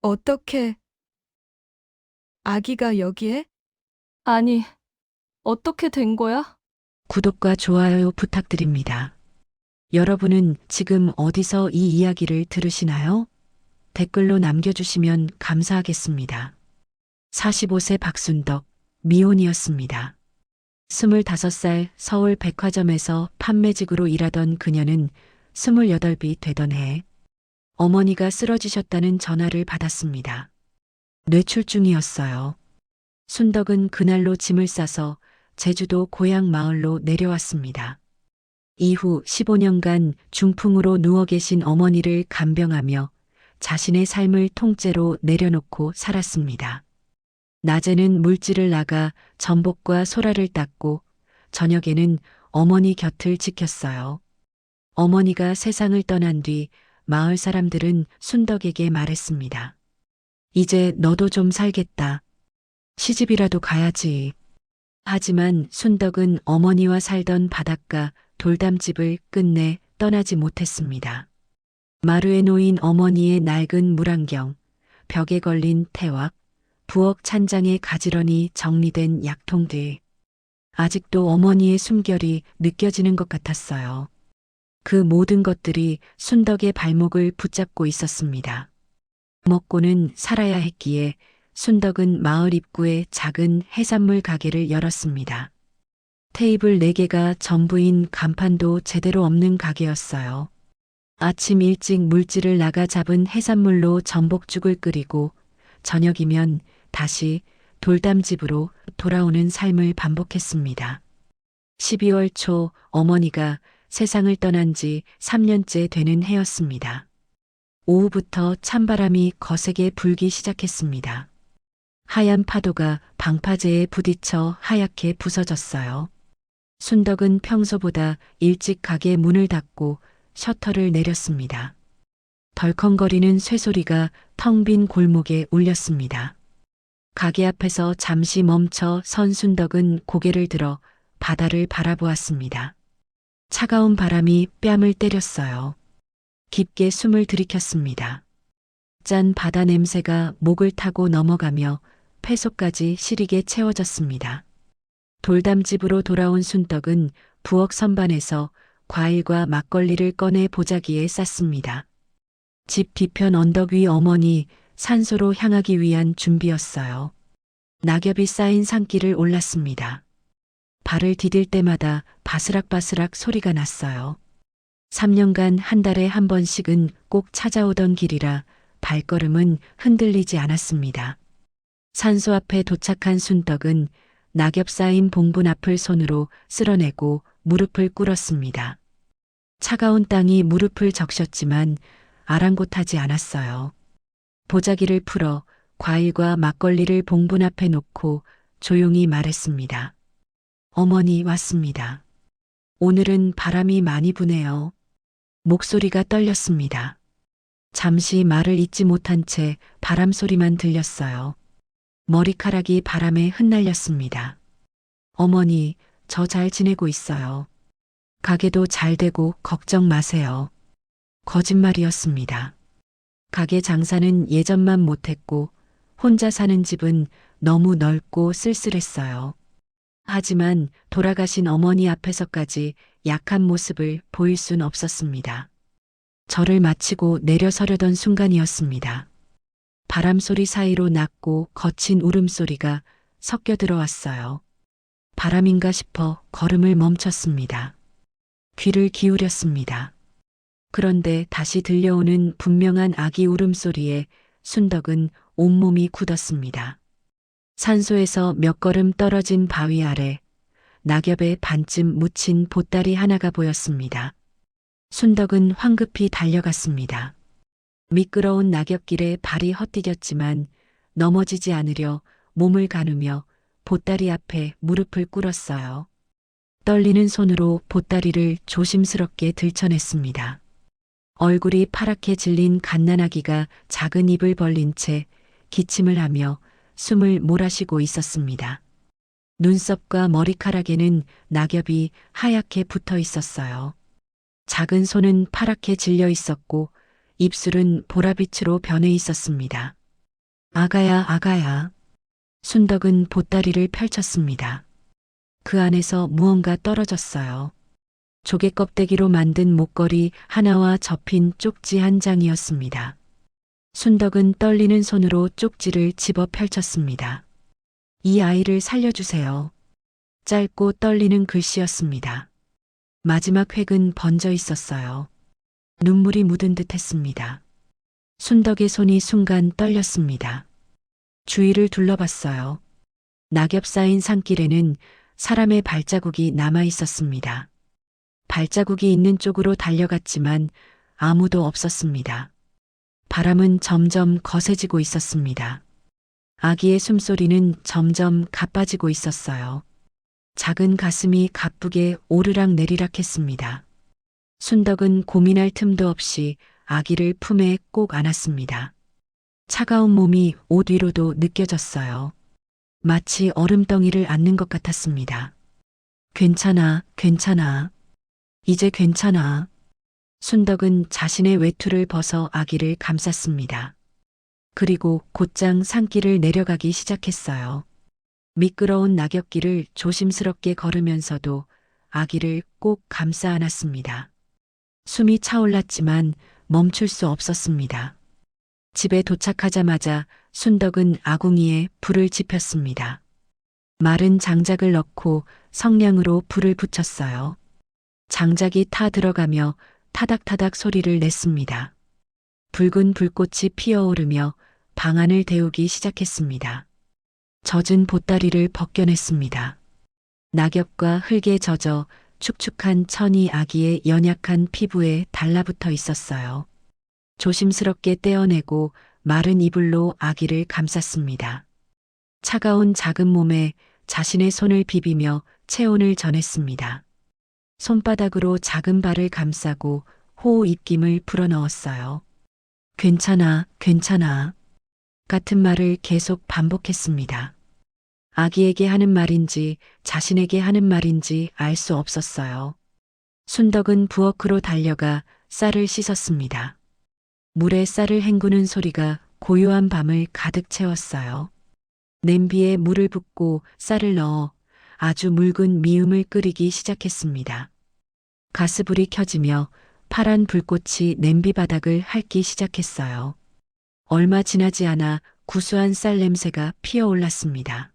어떻게 아기가 여기에? 아니, 어떻게 된 거야? 구독과 좋아요 부탁드립니다. 여러분은 지금 어디서 이 이야기를 들으시나요? 댓글로 남겨주시면 감사하겠습니다. 45세 박순덕, 미혼이었습니다. 25살 서울 백화점에서 판매직으로 일하던 그녀는 28이 되던 해 어머니가 쓰러지셨다는 전화를 받았습니다. 뇌출중이었어요. 순덕은 그날로 짐을 싸서 제주도 고향 마을로 내려왔습니다. 이후 15년간 중풍으로 누워 계신 어머니를 간병하며 자신의 삶을 통째로 내려놓고 살았습니다. 낮에는 물질을 나가 전복과 소라를 닦고 저녁에는 어머니 곁을 지켰어요. 어머니가 세상을 떠난 뒤 마을 사람들은 순덕에게 말했습니다. 이제 너도 좀 살겠다. 시집이라도 가야지. 하지만 순덕은 어머니와 살던 바닷가 돌담집을 끝내 떠나지 못했습니다. 마루에 놓인 어머니의 낡은 물안경, 벽에 걸린 태왁, 부엌 찬장에 가지런히 정리된 약통들. 아직도 어머니의 숨결이 느껴지는 것 같았어요. 그 모든 것들이 순덕의 발목을 붙잡고 있었습니다. 먹고는 살아야 했기에 순덕은 마을 입구에 작은 해산물 가게를 열었습니다. 테이블 4개가 전부인 간판도 제대로 없는 가게였어요. 아침 일찍 물질을 나가 잡은 해산물로 전복죽을 끓이고 저녁이면 다시 돌담집으로 돌아오는 삶을 반복했습니다. 12월 초 어머니가 세상을 떠난 지 3년째 되는 해였습니다. 오후부터 찬바람이 거세게 불기 시작했습니다. 하얀 파도가 방파제에 부딪혀 하얗게 부서졌어요. 순덕은 평소보다 일찍 가게 문을 닫고 셔터를 내렸습니다. 덜컹거리는 쇠소리가 텅 빈 골목에 울렸습니다. 가게 앞에서 잠시 멈춰 선 순덕은 고개를 들어 바다를 바라보았습니다. 차가운 바람이 뺨을 때렸어요. 깊게 숨을 들이켰습니다. 짠 바다 냄새가 목을 타고 넘어가며 폐속까지 시리게 채워졌습니다. 돌담집으로 돌아온 순덕은 부엌 선반에서 과일과 막걸리를 꺼내 보자기에 쌌습니다. 집 뒤편 언덕 위 어머니 산소로 향하기 위한 준비였어요. 낙엽이 쌓인 산길을 올랐습니다. 발을 디딜 때마다 바스락바스락 소리가 났어요. 3년간 한 달에 한 번씩은 꼭 찾아오던 길이라 발걸음은 흔들리지 않았습니다. 산소 앞에 도착한 순덕은 낙엽 쌓인 봉분 앞을 손으로 쓸어내고 무릎을 꿇었습니다. 차가운 땅이 무릎을 적셨지만 아랑곳하지 않았어요. 보자기를 풀어 과일과 막걸리를 봉분 앞에 놓고 조용히 말했습니다. 어머니 왔습니다. 오늘은 바람이 많이 부네요. 목소리가 떨렸습니다. 잠시 말을 잇지 못한 채 바람 소리만 들렸어요. 머리카락이 바람에 흩날렸습니다. 어머니, 저 잘 지내고 있어요. 가게도 잘 되고 걱정 마세요. 거짓말이었습니다. 가게 장사는 예전만 못했고 혼자 사는 집은 너무 넓고 쓸쓸했어요. 하지만 돌아가신 어머니 앞에서까지 약한 모습을 보일 순 없었습니다. 절을 마치고 내려서려던 순간이었습니다. 바람소리 사이로 낮고 거친 울음소리가 섞여 들어왔어요. 바람인가 싶어 걸음을 멈췄습니다. 귀를 기울였습니다. 그런데 다시 들려오는 분명한 아기 울음소리에 순덕은 온몸이 굳었습니다. 산소에서 몇 걸음 떨어진 바위 아래 낙엽에 반쯤 묻힌 보따리 하나가 보였습니다. 순덕은 황급히 달려갔습니다. 미끄러운 낙엽길에 발이 헛디뎠지만 넘어지지 않으려 몸을 가누며 보따리 앞에 무릎을 꿇었어요. 떨리는 손으로 보따리를 조심스럽게 들춰냈습니다. 얼굴이 파랗게 질린 갓난아기가 작은 입을 벌린 채 기침을 하며 숨을 몰아쉬고 있었습니다. 눈썹과 머리카락에는 낙엽이 하얗게 붙어 있었어요. 작은 손은 파랗게 질려 있었고 입술은 보라빛으로 변해 있었습니다. 아가야, 아가야. 순덕은 보따리를 펼쳤습니다. 그 안에서 무언가 떨어졌어요. 조개 껍데기로 만든 목걸이 하나와 접힌 쪽지 한 장이었습니다. 순덕은 떨리는 손으로 쪽지를 집어 펼쳤습니다. 이 아이를 살려주세요. 짧고 떨리는 글씨였습니다. 마지막 획은 번져 있었어요. 눈물이 묻은 듯 했습니다. 순덕의 손이 순간 떨렸습니다. 주위를 둘러봤어요. 낙엽 쌓인 산길에는 사람의 발자국이 남아 있었습니다. 발자국이 있는 쪽으로 달려갔지만 아무도 없었습니다. 바람은 점점 거세지고 있었습니다. 아기의 숨소리는 점점 가빠지고 있었어요. 작은 가슴이 가쁘게 오르락 내리락 했습니다. 순덕은 고민할 틈도 없이 아기를 품에 꼭 안았습니다. 차가운 몸이 옷 위로도 느껴졌어요. 마치 얼음덩이를 안는 것 같았습니다. 괜찮아, 괜찮아. 이제 괜찮아. 순덕은 자신의 외투를 벗어 아기를 감쌌습니다. 그리고 곧장 산길을 내려가기 시작했어요. 미끄러운 낙엽길을 조심스럽게 걸으면서도 아기를 꼭 감싸 안았습니다. 숨이 차올랐지만 멈출 수 없었습니다. 집에 도착하자마자 순덕은 아궁이에 불을 지폈습니다. 마른 장작을 넣고 성냥으로 불을 붙였어요. 장작이 타 들어가며 타닥타닥 소리를 냈습니다. 붉은 불꽃이 피어오르며 방 안을 데우기 시작했습니다. 젖은 보따리를 벗겨냈습니다. 낙엽과 흙에 젖어 축축한 천이 아기의 연약한 피부에 달라붙어 있었어요. 조심스럽게 떼어내고 마른 이불로 아기를 감쌌습니다. 차가운 작은 몸에 자신의 손을 비비며 체온을 전했습니다. 손바닥으로 작은 발을 감싸고 호호 입김을 불어넣었어요. 괜찮아, 괜찮아. 같은 말을 계속 반복했습니다. 아기에게 하는 말인지 자신에게 하는 말인지 알 수 없었어요. 순덕은 부엌으로 달려가 쌀을 씻었습니다. 물에 쌀을 헹구는 소리가 고요한 밤을 가득 채웠어요. 냄비에 물을 붓고 쌀을 넣어 아주 묽은 미음을 끓이기 시작했습니다. 가스불이 켜지며 파란 불꽃이 냄비 바닥을 핥기 시작했어요. 얼마 지나지 않아 구수한 쌀 냄새가 피어올랐습니다.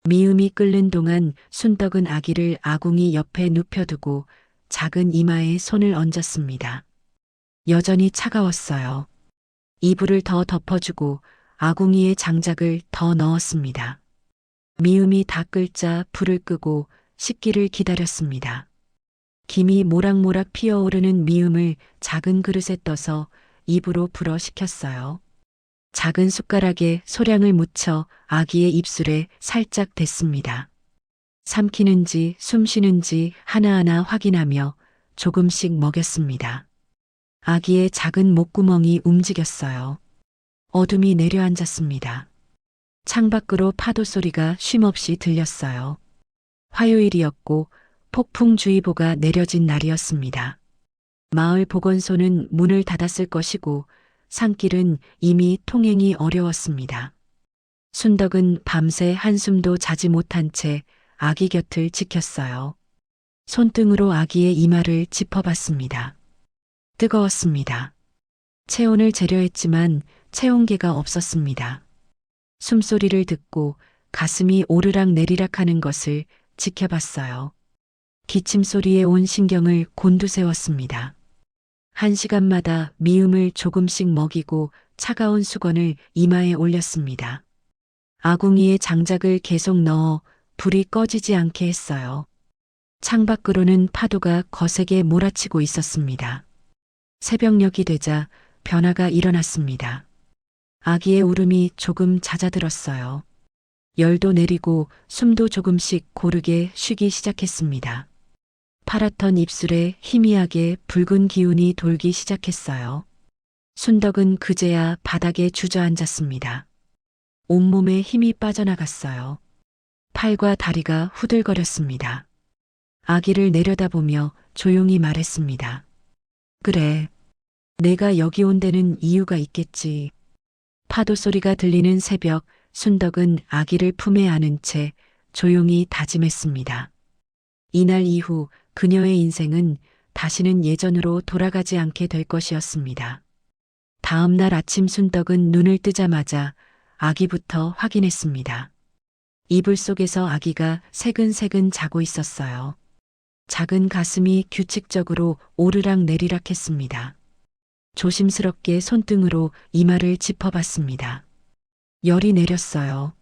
미음이 끓는 동안 순덕은 아기를 아궁이 옆에 눕혀두고 작은 이마에 손을 얹었습니다. 여전히 차가웠어요. 이불을 더 덮어주고 아궁이에 장작을 더 넣었습니다. 미음이 다 끓자 불을 끄고 식기를 기다렸습니다. 김이 모락모락 피어오르는 미음을 작은 그릇에 떠서 입으로 불어 식혔어요. 작은 숟가락에 소량을 묻혀 아기의 입술에 살짝 댔습니다. 삼키는지 숨 쉬는지 하나하나 확인하며 조금씩 먹였습니다. 아기의 작은 목구멍이 움직였어요. 어둠이 내려앉았습니다. 창밖으로 파도 소리가 쉼없이 들렸어요. 화요일이었고 폭풍주의보가 내려진 날이었습니다. 마을 보건소는 문을 닫았을 것이고 산길은 이미 통행이 어려웠습니다. 순덕은 밤새 한숨도 자지 못한 채 아기 곁을 지켰어요. 손등으로 아기의 이마를 짚어봤습니다. 뜨거웠습니다. 체온을 재려했지만 체온계가 없었습니다. 숨소리를 듣고 가슴이 오르락 내리락 하는 것을 지켜봤어요. 기침 소리에 온 신경을 곤두세웠습니다. 1시간마다 미음을 조금씩 먹이고 차가운 수건을 이마에 올렸습니다. 아궁이에 장작을 계속 넣어 불이 꺼지지 않게 했어요. 창밖으로는 파도가 거세게 몰아치고 있었습니다. 새벽녘이 되자 변화가 일어났습니다. 아기의 울음이 조금 잦아들었어요. 열도 내리고 숨도 조금씩 고르게 쉬기 시작했습니다. 파랗던 입술에 희미하게 붉은 기운이 돌기 시작했어요. 순덕은 그제야 바닥에 주저앉았습니다. 온몸에 힘이 빠져나갔어요. 팔과 다리가 후들거렸습니다. 아기를 내려다보며 조용히 말했습니다. 그래, 내가 여기 온 데는 이유가 있겠지. 파도 소리가 들리는 새벽, 순덕은 아기를 품에 안은 채 조용히 다짐했습니다. 이날 이후 그녀의 인생은 다시는 예전으로 돌아가지 않게 될 것이었습니다. 다음 날 아침 순덕은 눈을 뜨자마자 아기부터 확인했습니다. 이불 속에서 아기가 새근새근 자고 있었어요. 작은 가슴이 규칙적으로 오르락 내리락 했습니다. 조심스럽게 손등으로 이마를 짚어봤습니다. 열이 내렸어요.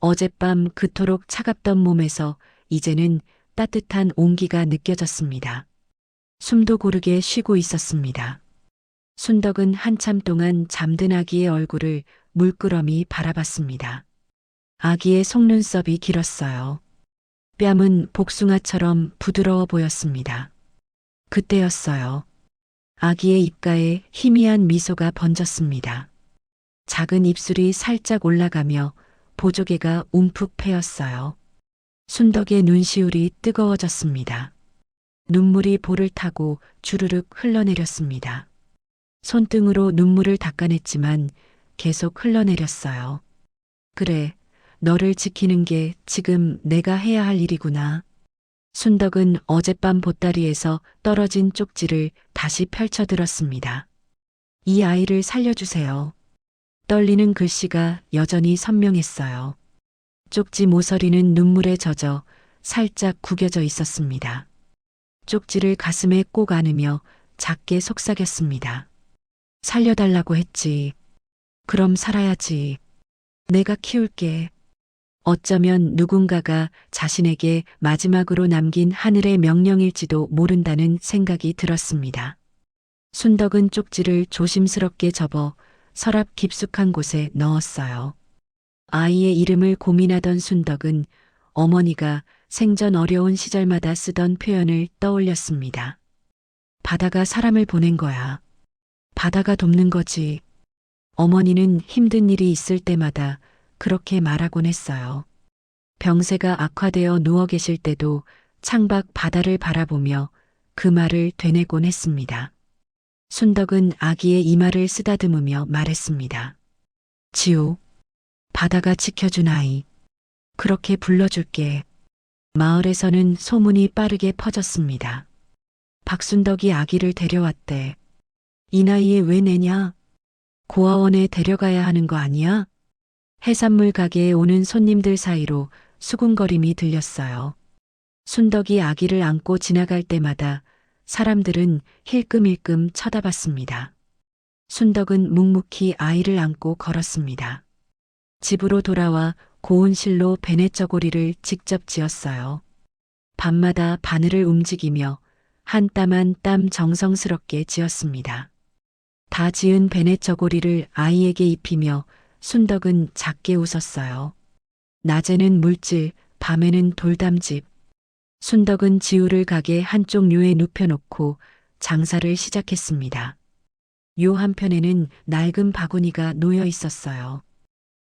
어젯밤 그토록 차갑던 몸에서 이제는 따뜻한 온기가 느껴졌습니다. 숨도 고르게 쉬고 있었습니다. 순덕은 한참 동안 잠든 아기의 얼굴을 물끄러미 바라봤습니다. 아기의 속눈썹이 길었어요. 뺨은 복숭아처럼 부드러워 보였습니다. 그때였어요. 아기의 입가에 희미한 미소가 번졌습니다. 작은 입술이 살짝 올라가며 보조개가 움푹 패였어요. 순덕의 눈시울이 뜨거워졌습니다. 눈물이 볼을 타고 주르륵 흘러내렸습니다. 손등으로 눈물을 닦아냈지만 계속 흘러내렸어요. 그래, 너를 지키는 게 지금 내가 해야 할 일이구나. 순덕은 어젯밤 보따리에서 떨어진 쪽지를 다시 펼쳐들었습니다. 이 아이를 살려주세요. 떨리는 글씨가 여전히 선명했어요. 쪽지 모서리는 눈물에 젖어 살짝 구겨져 있었습니다. 쪽지를 가슴에 꼭 안으며 작게 속삭였습니다. 살려달라고 했지. 그럼 살아야지. 내가 키울게. 어쩌면 누군가가 자신에게 마지막으로 남긴 하늘의 명령일지도 모른다는 생각이 들었습니다. 순덕은 쪽지를 조심스럽게 접어 서랍 깊숙한 곳에 넣었어요. 아이의 이름을 고민하던 순덕은 어머니가 생전 어려운 시절마다 쓰던 표현을 떠올렸습니다. 바다가 사람을 보낸 거야. 바다가 돕는 거지. 어머니는 힘든 일이 있을 때마다 그렇게 말하곤 했어요. 병세가 악화되어 누워 계실 때도 창밖 바다를 바라보며 그 말을 되뇌곤 했습니다. 순덕은 아기의 이마를 쓰다듬으며 말했습니다. 지우, 바다가 지켜준 아이. 그렇게 불러줄게. 마을에서는 소문이 빠르게 퍼졌습니다. 박순덕이 아기를 데려왔대. 이 나이에 왜 내냐? 고아원에 데려가야 하는 거 아니야? 해산물 가게에 오는 손님들 사이로 수군거림이 들렸어요. 순덕이 아기를 안고 지나갈 때마다 사람들은 힐끔힐끔 쳐다봤습니다. 순덕은 묵묵히 아이를 안고 걸었습니다. 집으로 돌아와 고운 실로 베네저고리를 직접 지었어요. 밤마다 바늘을 움직이며 한 땀 한 땀 정성스럽게 지었습니다. 다 지은 베네저고리를 아이에게 입히며 순덕은 작게 웃었어요. 낮에는 물질, 밤에는 돌담집. 순덕은 지우를 가게 한쪽 묘에 눕혀놓고 장사를 시작했습니다. 요 한편에는 낡은 바구니가 놓여 있었어요.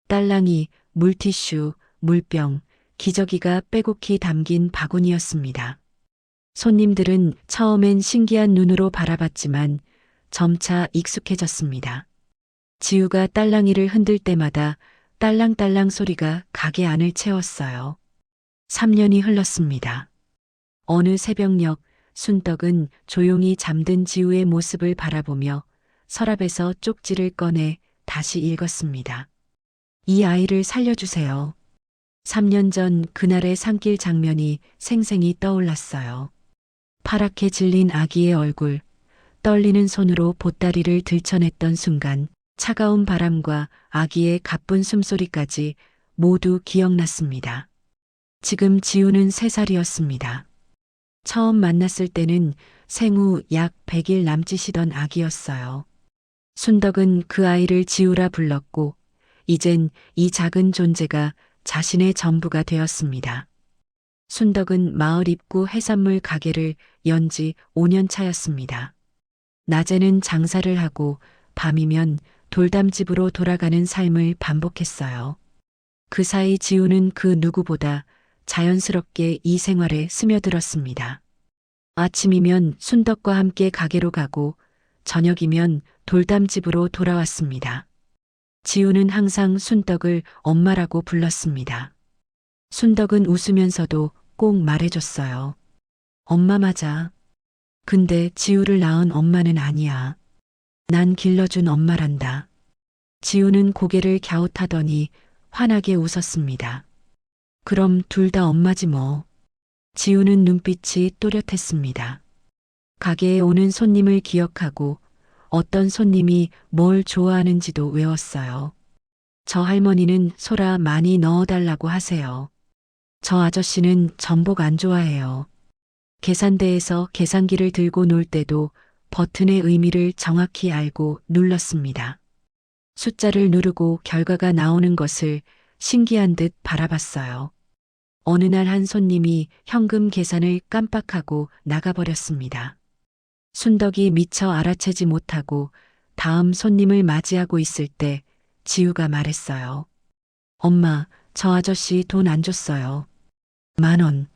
딸랑이, 물티슈, 물병, 기저귀가 빼곡히 담긴 바구니였습니다. 손님들은 처음엔 신기한 눈으로 바라봤지만 점차 익숙해졌습니다. 지우가 딸랑이를 흔들 때마다 딸랑딸랑 소리가 가게 안을 채웠어요. 3년이 흘렀습니다. 어느 새벽녘 순덕은 조용히 잠든 지우의 모습을 바라보며 서랍에서 쪽지를 꺼내 다시 읽었습니다. 이 아이를 살려주세요. 3년 전 그날의 산길 장면이 생생히 떠올랐어요. 파랗게 질린 아기의 얼굴, 떨리는 손으로 보따리를 들쳐냈던 순간 차가운 바람과 아기의 가쁜 숨소리까지 모두 기억났습니다. 지금 지우는 3살이었습니다. 처음 만났을 때는 생후 약 100일 남짓이던 아기였어요. 순덕은 그 아이를 지우라 불렀고 이젠 이 작은 존재가 자신의 전부가 되었습니다. 순덕은 마을 입구 해산물 가게를 연 지 5년 차였습니다. 낮에는 장사를 하고 밤이면 돌담집으로 돌아가는 삶을 반복했어요. 그 사이 지우는 그 누구보다 자연스럽게 이 생활에 스며들었습니다. 아침이면 순덕과 함께 가게로 가고 저녁이면 돌담집으로 돌아왔습니다. 지우는 항상 순덕을 엄마라고 불렀습니다. 순덕은 웃으면서도 꼭 말해줬어요. 엄마 맞아. 근데 지우를 낳은 엄마는 아니야. 난 길러준 엄마란다. 지우는 고개를 갸웃하더니 환하게 웃었습니다. 그럼 둘 다 엄마지 뭐. 지우는 눈빛이 또렷했습니다. 가게에 오는 손님을 기억하고 어떤 손님이 뭘 좋아하는지도 외웠어요. 저 할머니는 소라 많이 넣어달라고 하세요. 저 아저씨는 전복 안 좋아해요. 계산대에서 계산기를 들고 놀 때도 버튼의 의미를 정확히 알고 눌렀습니다. 숫자를 누르고 결과가 나오는 것을 신기한 듯 바라봤어요. 어느 날 한 손님이 현금 계산을 깜빡하고 나가버렸습니다. 순덕이 미처 알아채지 못하고 다음 손님을 맞이하고 있을 때 지우가 말했어요. 엄마, 저 아저씨 돈 안 줬어요. 10,000원.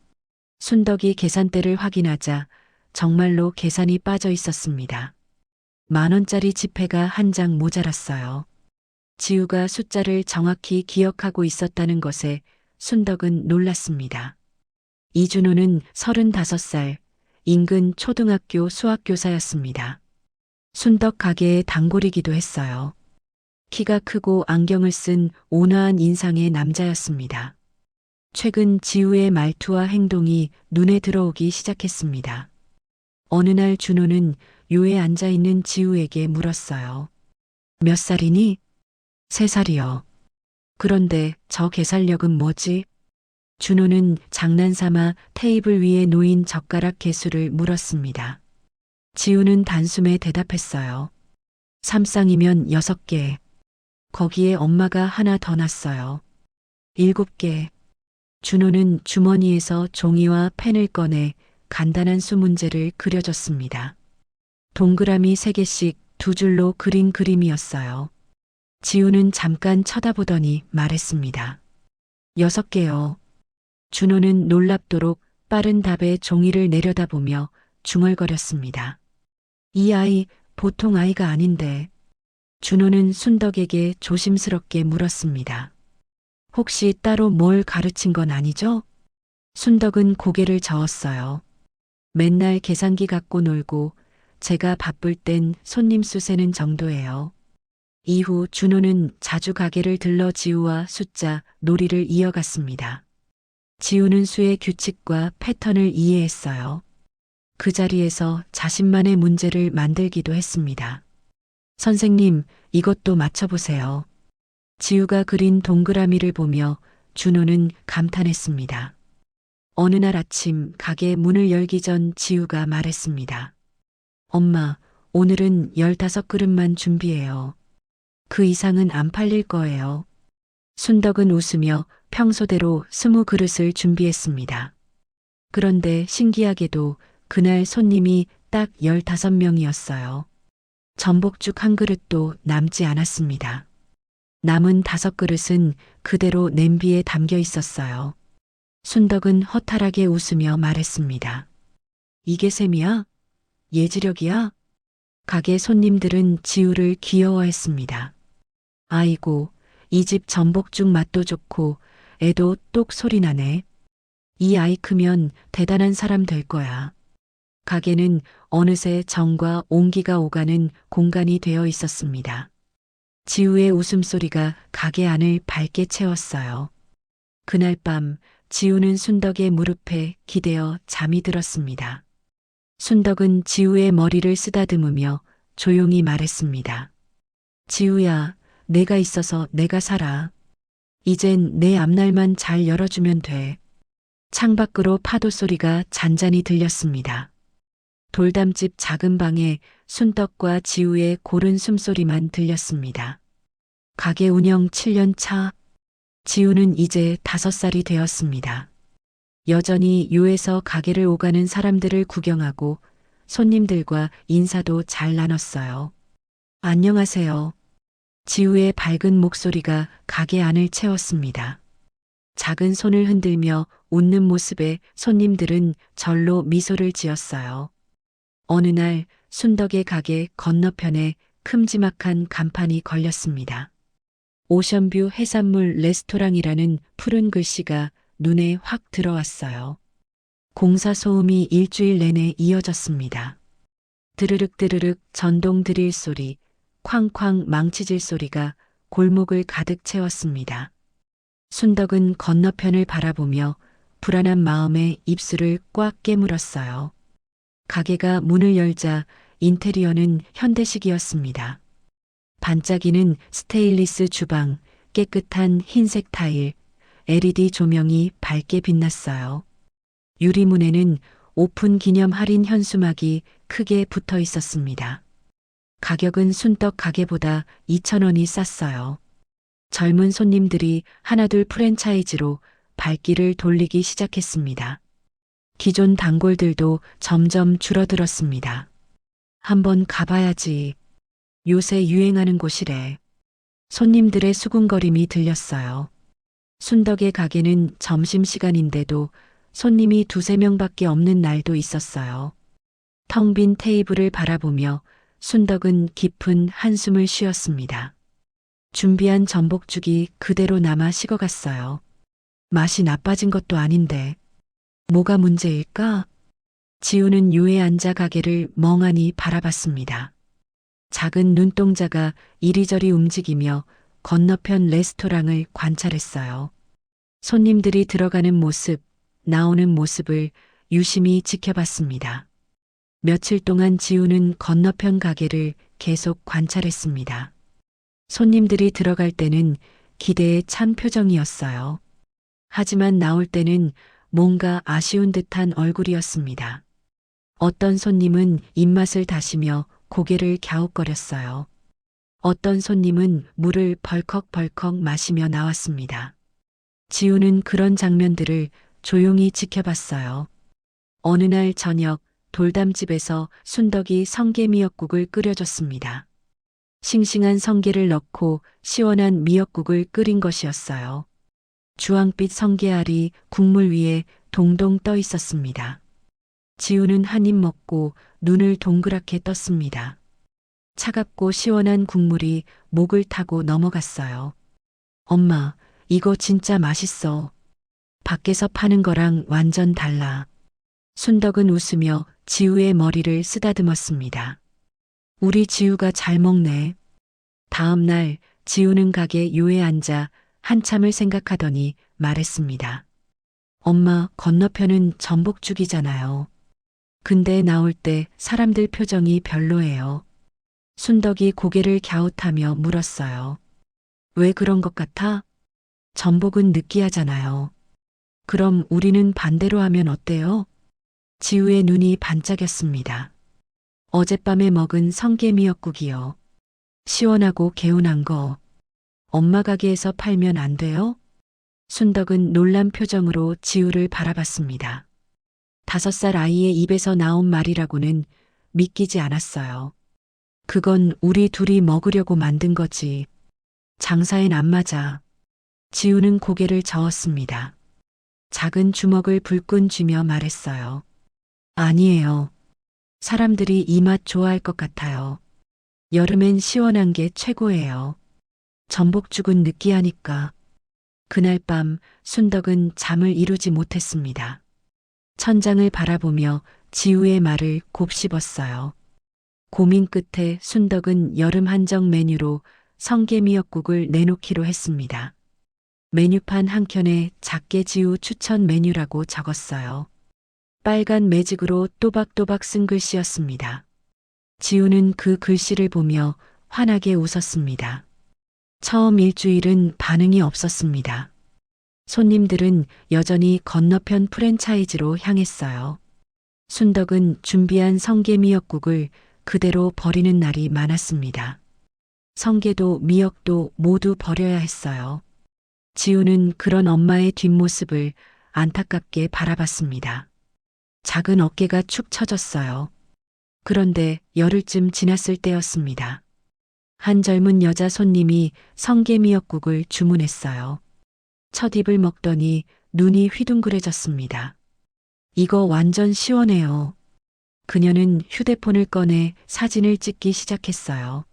순덕이 계산대를 확인하자 정말로 계산이 빠져 있었습니다. 10,000원짜리 지폐가 한 장 모자랐어요. 지우가 숫자를 정확히 기억하고 있었다는 것에 순덕은 놀랐습니다. 이준호는 35살, 인근 초등학교 수학교사였습니다. 순덕 가게의 단골이기도 했어요. 키가 크고 안경을 쓴 온화한 인상의 남자였습니다. 최근 지우의 말투와 행동이 눈에 들어오기 시작했습니다. 어느 날 준호는 요에 앉아있는 지우에게 물었어요. 몇 살이니? 3살이요. 그런데 저 계산력은 뭐지? 준호는 장난삼아 테이블 위에 놓인 젓가락 개수를 물었습니다. 지우는 단숨에 대답했어요. 3쌍이면 6개. 거기에 엄마가 하나 더 났어요. 7개. 준호는 주머니에서 종이와 펜을 꺼내 간단한 수문제를 그려줬습니다. 동그라미 3개씩 2줄로 그린 그림이었어요. 지우는 잠깐 쳐다보더니 말했습니다. 6개요. 준호는 놀랍도록 빠른 답에 종이를 내려다보며 중얼거렸습니다. 이 아이 보통 아이가 아닌데. 준호는 순덕에게 조심스럽게 물었습니다. 혹시 따로 뭘 가르친 건 아니죠? 순덕은 고개를 저었어요. 맨날 계산기 갖고 놀고 제가 바쁠 땐 손님 수 세는 정도예요. 이후 준호는 자주 가게를 들러 지우와 숫자, 놀이를 이어갔습니다. 지우는 수의 규칙과 패턴을 이해했어요. 그 자리에서 자신만의 문제를 만들기도 했습니다. 선생님, 이것도 맞춰보세요. 지우가 그린 동그라미를 보며 준호는 감탄했습니다. 어느 날 아침 가게 문을 열기 전 지우가 말했습니다. 엄마, 오늘은 15그릇만 준비해요. 그 이상은 안 팔릴 거예요. 순덕은 웃으며 평소대로 20그릇을 준비했습니다. 그런데 신기하게도 그날 손님이 딱 15명이었어요. 전복죽 한 그릇도 남지 않았습니다. 남은 5그릇은 그대로 냄비에 담겨 있었어요. 순덕은 허탈하게 웃으며 말했습니다. 이게 셈이야? 예지력이야? 가게 손님들은 지우를 귀여워했습니다. 아이고, 이 집 전복죽 맛도 좋고 애도 똑 소리 나네. 이 아이 크면 대단한 사람 될 거야. 가게는 어느새 정과 온기가 오가는 공간이 되어 있었습니다. 지우의 웃음소리가 가게 안을 밝게 채웠어요. 그날 밤 지우는 순덕의 무릎에 기대어 잠이 들었습니다. 순덕은 지우의 머리를 쓰다듬으며 조용히 말했습니다. 지우야, 내가 있어서 내가 살아. 이젠 내 앞날만 잘 열어주면 돼. 창밖으로 파도 소리가 잔잔히 들렸습니다. 돌담집 작은 방에 순덕과 지우의 고른 숨소리만 들렸습니다. 가게 운영 7년 차, 지우는 이제 5살이 되었습니다. 여전히 요에서 가게를 오가는 사람들을 구경하고 손님들과 인사도 잘 나눴어요. 안녕하세요. 지우의 밝은 목소리가 가게 안을 채웠습니다. 작은 손을 흔들며 웃는 모습에 손님들은 절로 미소를 지었어요. 어느 날 순덕의 가게 건너편에 큼지막한 간판이 걸렸습니다. 오션뷰 해산물 레스토랑이라는 푸른 글씨가 눈에 확 들어왔어요. 공사 소음이 일주일 내내 이어졌습니다. 드르륵 드르륵 전동 드릴 소리, 쾅쾅 망치질 소리가 골목을 가득 채웠습니다. 순덕은 건너편을 바라보며 불안한 마음에 입술을 꽉 깨물었어요. 가게가 문을 열자 인테리어는 현대식이었습니다. 반짝이는 스테인리스 주방, 깨끗한 흰색 타일, LED 조명이 밝게 빛났어요. 유리문에는 오픈 기념 할인 현수막이 크게 붙어 있었습니다. 가격은 순떡 가게보다 2,000원이 쌌어요. 젊은 손님들이 하나둘 프랜차이즈로 발길을 돌리기 시작했습니다. 기존 단골들도 점점 줄어들었습니다. 한번 가봐야지. 요새 유행하는 곳이래. 손님들의 수군거림이 들렸어요. 순덕의 가게는 점심시간인데도 손님이 두세 명밖에 없는 날도 있었어요. 텅 빈 테이블을 바라보며 순덕은 깊은 한숨을 쉬었습니다. 준비한 전복죽이 그대로 남아 식어갔어요. 맛이 나빠진 것도 아닌데 뭐가 문제일까? 지우는 유에 앉아 가게를 멍하니 바라봤습니다. 작은 눈동자가 이리저리 움직이며 건너편 레스토랑을 관찰했어요. 손님들이 들어가는 모습, 나오는 모습을 유심히 지켜봤습니다. 며칠 동안 지우는 건너편 가게를 계속 관찰했습니다. 손님들이 들어갈 때는 기대에 찬 표정이었어요. 하지만 나올 때는 뭔가 아쉬운 듯한 얼굴이었습니다. 어떤 손님은 입맛을 다시며 고개를 갸웃거렸어요. 어떤 손님은 물을 벌컥벌컥 마시며 나왔습니다. 지우는 그런 장면들을 조용히 지켜봤어요. 어느 날 저녁 돌담집에서 순덕이 성게미역국을 끓여줬습니다. 싱싱한 성게를 넣고 시원한 미역국을 끓인 것이었어요. 주황빛 성게알이 국물 위에 동동 떠 있었습니다. 지우는 한 입 먹고 눈을 동그랗게 떴습니다. 차갑고 시원한 국물이 목을 타고 넘어갔어요. 엄마, 이거 진짜 맛있어. 밖에서 파는 거랑 완전 달라. 순덕은 웃으며 지우의 머리를 쓰다듬었습니다. 우리 지우가 잘 먹네. 다음 날 지우는 가게 요에 앉아 한참을 생각하더니 말했습니다. 엄마, 건너편은 전복죽이잖아요. 근데 나올 때 사람들 표정이 별로예요. 순덕이 고개를 갸웃하며 물었어요. 왜 그런 것 같아? 전복은 느끼하잖아요. 그럼 우리는 반대로 하면 어때요? 지우의 눈이 반짝였습니다. 어젯밤에 먹은 성게미역국이요. 시원하고 개운한 거. 엄마 가게에서 팔면 안 돼요? 순덕은 놀란 표정으로 지우를 바라봤습니다. 5살 아이의 입에서 나온 말이라고는 믿기지 않았어요. 그건 우리 둘이 먹으려고 만든 거지. 장사엔 안 맞아. 지우는 고개를 저었습니다. 작은 주먹을 불끈 쥐며 말했어요. 아니에요. 사람들이 이 맛 좋아할 것 같아요. 여름엔 시원한 게 최고예요. 전복죽은 느끼하니까. 그날 밤 순덕은 잠을 이루지 못했습니다. 천장을 바라보며 지우의 말을 곱씹었어요. 고민 끝에 순덕은 여름 한정 메뉴로 성게미역국을 내놓기로 했습니다. 메뉴판 한켠에 작게 지우 추천 메뉴라고 적었어요. 빨간 매직으로 또박또박 쓴 글씨였습니다. 지우는 그 글씨를 보며 환하게 웃었습니다. 처음 일주일은 반응이 없었습니다. 손님들은 여전히 건너편 프랜차이즈로 향했어요. 순덕은 준비한 성게미역국을 그대로 버리는 날이 많았습니다. 성게도 미역도 모두 버려야 했어요. 지우는 그런 엄마의 뒷모습을 안타깝게 바라봤습니다. 작은 어깨가 축 처졌어요. 그런데 열흘쯤 지났을 때였습니다. 한 젊은 여자 손님이 성게미역국을 주문했어요. 첫 입을 먹더니 눈이 휘둥그레졌습니다. 이거 완전 시원해요. 그녀는 휴대폰을 꺼내 사진을 찍기 시작했어요.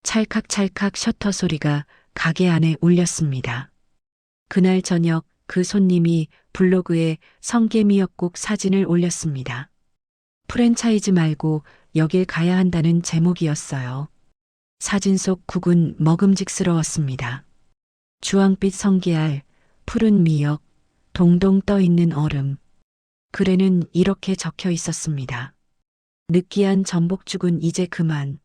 찰칵찰칵 셔터 소리가 가게 안에 올렸습니다. 그날 저녁 그 손님이 블로그에 성게미역국 사진을 올렸습니다. 프랜차이즈 말고 여길 가야 한다는 제목이었어요. 사진 속 국은 먹음직스러웠습니다. 주황빛 성게알, 푸른 미역, 동동 떠 있는 얼음. 글에는 이렇게 적혀 있었습니다. 느끼한 전복죽은 이제 그만.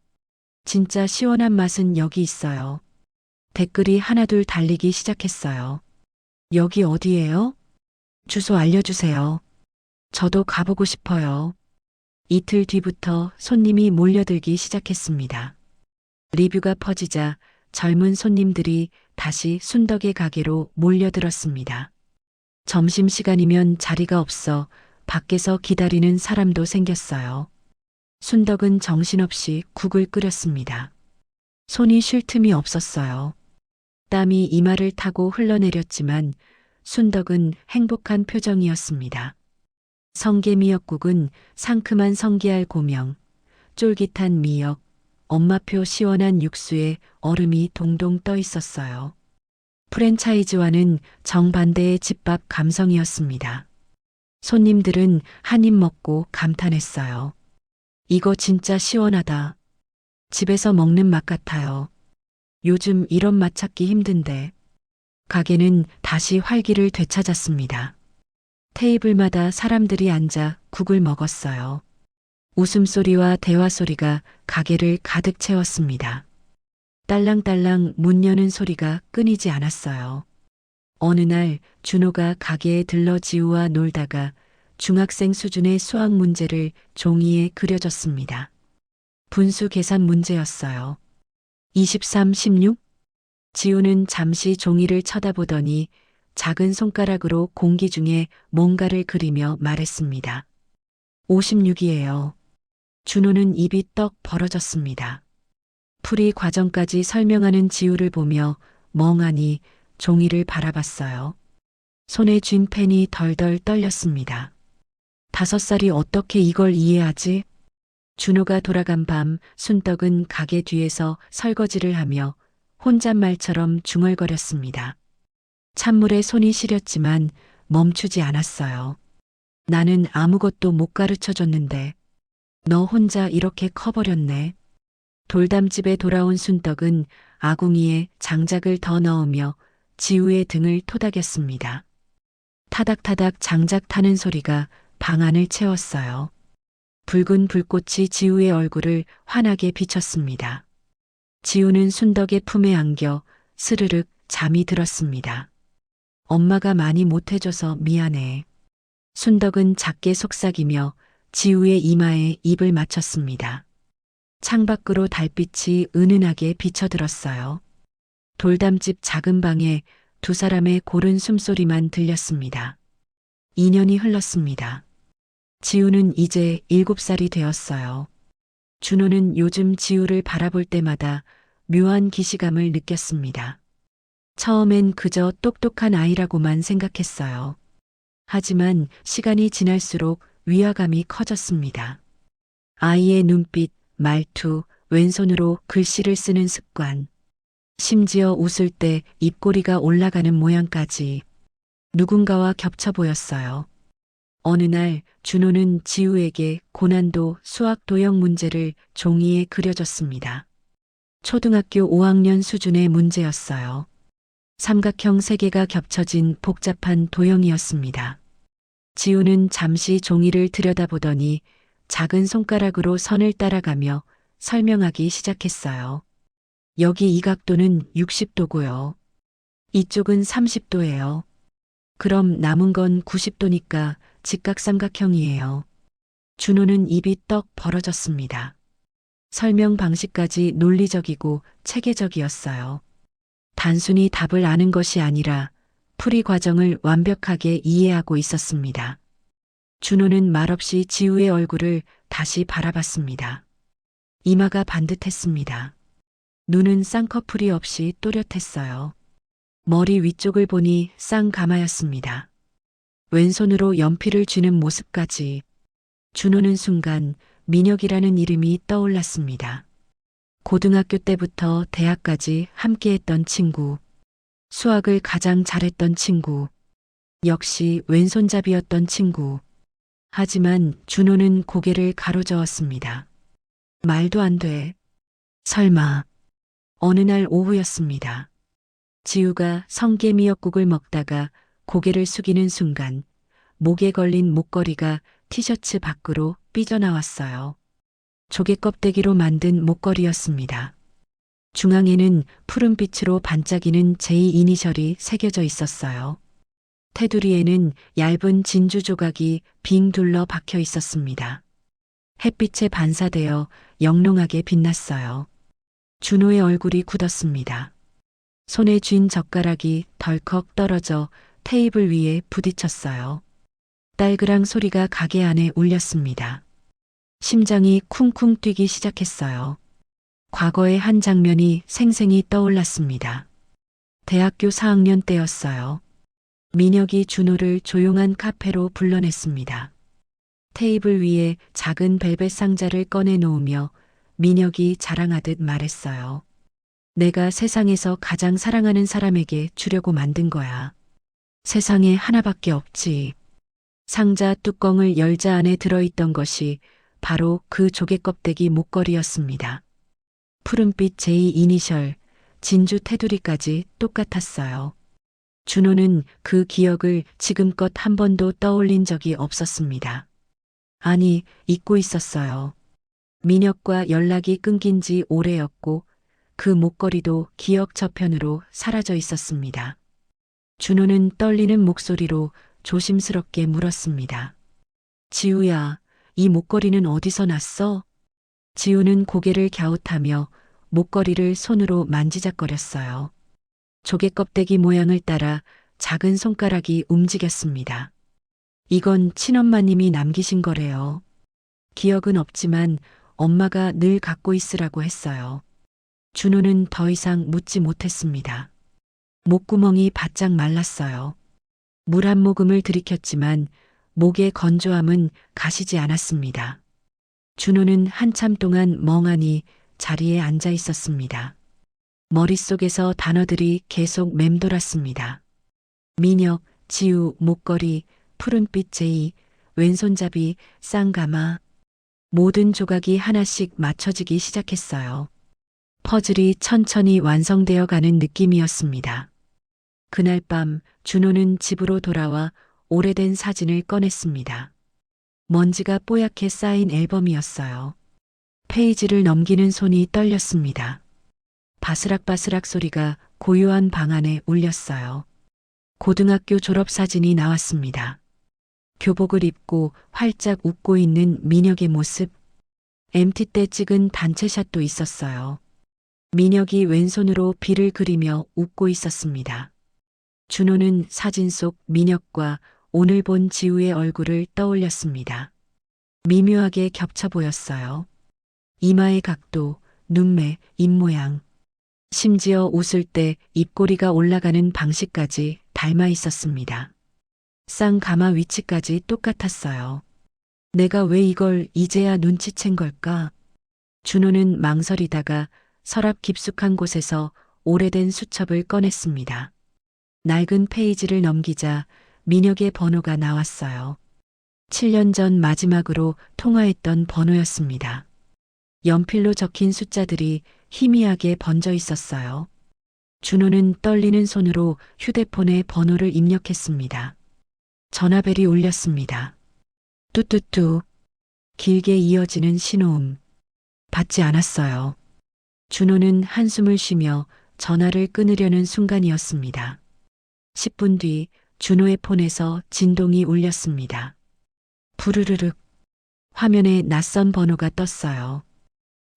진짜 시원한 맛은 여기 있어요. 댓글이 하나둘 달리기 시작했어요. 여기 어디예요? 주소 알려주세요. 저도 가보고 싶어요. 이틀 뒤부터 손님이 몰려들기 시작했습니다. 리뷰가 퍼지자 젊은 손님들이 다시 순덕의 가게로 몰려들었습니다. 점심시간이면 자리가 없어 밖에서 기다리는 사람도 생겼어요. 순덕은 정신없이 국을 끓였습니다. 손이 쉴 틈이 없었어요. 땀이 이마를 타고 흘러내렸지만 순덕은 행복한 표정이었습니다. 성게미역국은 상큼한 성게알 고명, 쫄깃한 미역, 엄마표 시원한 육수에 얼음이 동동 떠 있었어요. 프랜차이즈와는 정반대의 집밥 감성이었습니다. 손님들은 한 입 먹고 감탄했어요. 이거 진짜 시원하다. 집에서 먹는 맛 같아요. 요즘 이런 맛 찾기 힘든데. 가게는 다시 활기를 되찾았습니다. 테이블마다 사람들이 앉아 국을 먹었어요. 웃음소리와 대화소리가 가게를 가득 채웠습니다. 딸랑딸랑 문 여는 소리가 끊이지 않았어요. 어느 날 준호가 가게에 들러 지우와 놀다가 중학생 수준의 수학 문제를 종이에 그려줬습니다. 분수 계산 문제였어요. 23, 16? 지우는 잠시 종이를 쳐다보더니 작은 손가락으로 공기 중에 뭔가를 그리며 말했습니다. 56이에요. 준호는 입이 떡 벌어졌습니다. 풀이 과정까지 설명하는 지우를 보며 멍하니 종이를 바라봤어요. 손에 쥔 펜이 덜덜 떨렸습니다. 5살이 어떻게 이걸 이해하지? 준호가 돌아간 밤 순떡은 가게 뒤에서 설거지를 하며 혼잣말처럼 중얼거렸습니다. 찬물에 손이 시렸지만 멈추지 않았어요. 나는 아무것도 못 가르쳐 줬는데 너 혼자 이렇게 커버렸네. 돌담집에 돌아온 순떡은 아궁이에 장작을 더 넣으며 지우의 등을 토닥였습니다. 타닥타닥 장작 타는 소리가 방 안을 채웠어요. 붉은 불꽃이 지우의 얼굴을 환하게 비쳤습니다. 지우는 순덕의 품에 안겨 스르륵 잠이 들었습니다. 엄마가 많이 못해줘서 미안해. 순덕은 작게 속삭이며 지우의 이마에 입을 맞췄습니다. 창밖으로 달빛이 은은하게 비쳐들었어요. 돌담집 작은 방에 두 사람의 고른 숨소리만 들렸습니다. 2년이 흘렀습니다. 지우는 이제 7살이 되었어요. 준호는 요즘 지우를 바라볼 때마다 묘한 기시감을 느꼈습니다. 처음엔 그저 똑똑한 아이라고만 생각했어요. 하지만 시간이 지날수록 위화감이 커졌습니다. 아이의 눈빛, 말투, 왼손으로 글씨를 쓰는 습관, 심지어 웃을 때 입꼬리가 올라가는 모양까지 누군가와 겹쳐 보였어요. 어느 날 준호는 지우에게 고난도 수학 도형 문제를 종이에 그려줬습니다. 초등학교 5학년 수준의 문제였어요. 삼각형 3개가 겹쳐진 복잡한 도형이었습니다. 지우는 잠시 종이를 들여다보더니 작은 손가락으로 선을 따라가며 설명하기 시작했어요. 여기 이 각도는 60도고요. 이쪽은 30도예요. 그럼 남은 건 90도니까 직각삼각형이에요. 준호는 입이 떡 벌어졌습니다. 설명 방식까지 논리적이고 체계적이었어요. 단순히 답을 아는 것이 아니라 풀이 과정을 완벽하게 이해하고 있었습니다. 준호는 말없이 지우의 얼굴을 다시 바라봤습니다. 이마가 반듯했습니다. 눈은 쌍꺼풀이 없이 또렷했어요. 머리 위쪽을 보니 쌍가마였습니다. 왼손으로 연필을 쥐는 모습까지. 준호는 순간 민혁이라는 이름이 떠올랐습니다. 고등학교 때부터 대학까지 함께했던 친구. 수학을 가장 잘했던 친구. 역시 왼손잡이였던 친구. 하지만 준호는 고개를 가로저었습니다. 말도 안 돼. 설마. 어느 날 오후였습니다. 지우가 성게미역국을 먹다가 고개를 숙이는 순간 목에 걸린 목걸이가 티셔츠 밖으로 삐져나왔어요. 조개 껍데기로 만든 목걸이였습니다. 중앙에는 푸른빛으로 반짝이는 J 이니셜이 새겨져 있었어요. 테두리에는 얇은 진주 조각이 빙 둘러 박혀 있었습니다. 햇빛에 반사되어 영롱하게 빛났어요. 준호의 얼굴이 굳었습니다. 손에 쥔 젓가락이 덜컥 떨어져 테이블 위에 부딪혔어요. 딸그랑 소리가 가게 안에 울렸습니다. 심장이 쿵쿵 뛰기 시작했어요. 과거의 한 장면이 생생히 떠올랐습니다. 대학교 4학년 때였어요. 민혁이 준호를 조용한 카페로 불러냈습니다. 테이블 위에 작은 벨벳 상자를 꺼내 놓으며 민혁이 자랑하듯 말했어요. 내가 세상에서 가장 사랑하는 사람에게 주려고 만든 거야. 세상에 하나밖에 없지. 상자 뚜껑을 열자 안에 들어있던 것이 바로 그 조개 껍데기 목걸이였습니다. 푸른빛 J 이니셜, 진주 테두리까지 똑같았어요. 준호는 그 기억을 지금껏 한 번도 떠올린 적이 없었습니다. 아니, 잊고 있었어요. 민혁과 연락이 끊긴 지 오래였고 그 목걸이도 기억 저편으로 사라져 있었습니다. 준호는 떨리는 목소리로 조심스럽게 물었습니다. 지우야, 이 목걸이는 어디서 났어? 지우는 고개를 갸웃하며 목걸이를 손으로 만지작거렸어요. 조개 껍데기 모양을 따라 작은 손가락이 움직였습니다. 이건 친엄마님이 남기신 거래요. 기억은 없지만 엄마가 늘 갖고 있으라고 했어요. 준호는 더 이상 묻지 못했습니다. 목구멍이 바짝 말랐어요. 물 한 모금을 들이켰지만 목의 건조함은 가시지 않았습니다. 준호는 한참 동안 멍하니 자리에 앉아 있었습니다. 머릿속에서 단어들이 계속 맴돌았습니다. 민혁, 지우, 목걸이, 푸른빛 제이, 왼손잡이, 쌍가마. 모든 조각이 하나씩 맞춰지기 시작했어요. 퍼즐이 천천히 완성되어 가는 느낌이었습니다. 그날 밤 준호는 집으로 돌아와 오래된 사진을 꺼냈습니다. 먼지가 뽀얗게 쌓인 앨범이었어요. 페이지를 넘기는 손이 떨렸습니다. 바스락바스락 소리가 고요한 방 안에 울렸어요. 고등학교 졸업사진이 나왔습니다. 교복을 입고 활짝 웃고 있는 민혁의 모습. MT 때 찍은 단체샷도 있었어요. 민혁이 왼손으로 비를 그리며 웃고 있었습니다. 준호는 사진 속 민혁과 오늘 본 지우의 얼굴을 떠올렸습니다. 미묘하게 겹쳐 보였어요. 이마의 각도, 눈매, 입모양. 심지어 웃을 때 입꼬리가 올라가는 방식까지 닮아 있었습니다. 쌍가마 위치까지 똑같았어요. 내가 왜 이걸 이제야 눈치챈 걸까? 준호는 망설이다가 서랍 깊숙한 곳에서 오래된 수첩을 꺼냈습니다. 낡은 페이지를 넘기자 민혁의 번호가 나왔어요. 7년 전 마지막으로 통화했던 번호였습니다. 연필로 적힌 숫자들이 희미하게 번져 있었어요. 준호는 떨리는 손으로 휴대폰에 번호를 입력했습니다. 전화벨이 울렸습니다. 뚜뚜뚜. 길게 이어지는 신호음. 받지 않았어요. 준호는 한숨을 쉬며 전화를 끊으려는 순간이었습니다. 10분 뒤 준호의 폰에서 진동이 울렸습니다. 부르르륵. 화면에 낯선 번호가 떴어요.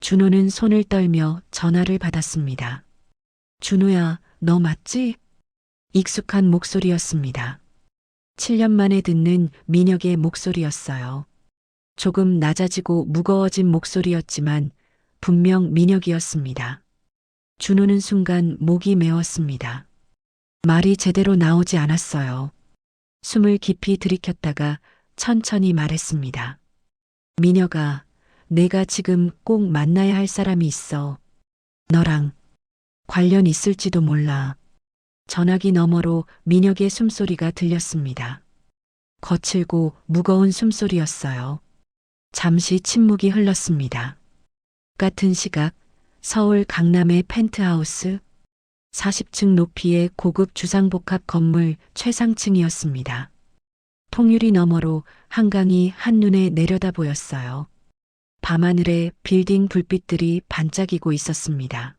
준호는 손을 떨며 전화를 받았습니다. 준호야, 너 맞지? 익숙한 목소리였습니다. 7년 만에 듣는 민혁의 목소리였어요. 조금 낮아지고 무거워진 목소리였지만 분명 민혁이었습니다. 준호는 순간 목이 메웠습니다. 말이 제대로 나오지 않았어요. 숨을 깊이 들이켰다가 천천히 말했습니다. 민혁아, 내가 지금 꼭 만나야 할 사람이 있어. 너랑 관련 있을지도 몰라. 전화기 너머로 민혁의 숨소리가 들렸습니다. 거칠고 무거운 숨소리였어요. 잠시 침묵이 흘렀습니다. 같은 시각 서울 강남의 펜트하우스 40층 높이의 고급 주상복합 건물 최상층이었습니다. 통유리 너머로 한강이 한눈에 내려다 보였어요. 밤하늘에 빌딩 불빛들이 반짝이고 있었습니다.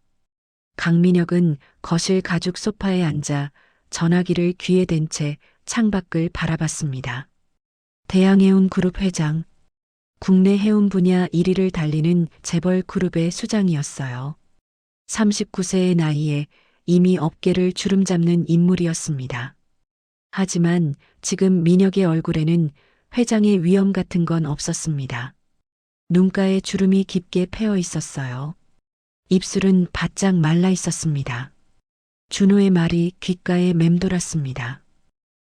강민혁은 거실 가죽 소파에 앉아 전화기를 귀에 댄 채 창밖을 바라봤습니다. 대양해운 그룹 회장, 국내 해운 분야 1위를 달리는 재벌 그룹의 수장이었어요. 39세의 나이에 이미 업계를 주름잡는 인물이었습니다. 하지만 지금 민혁의 얼굴에는 회장의 위험 같은 건 없었습니다. 눈가에 주름이 깊게 패어 있었어요. 입술은 바짝 말라 있었습니다. 준호의 말이 귓가에 맴돌았습니다.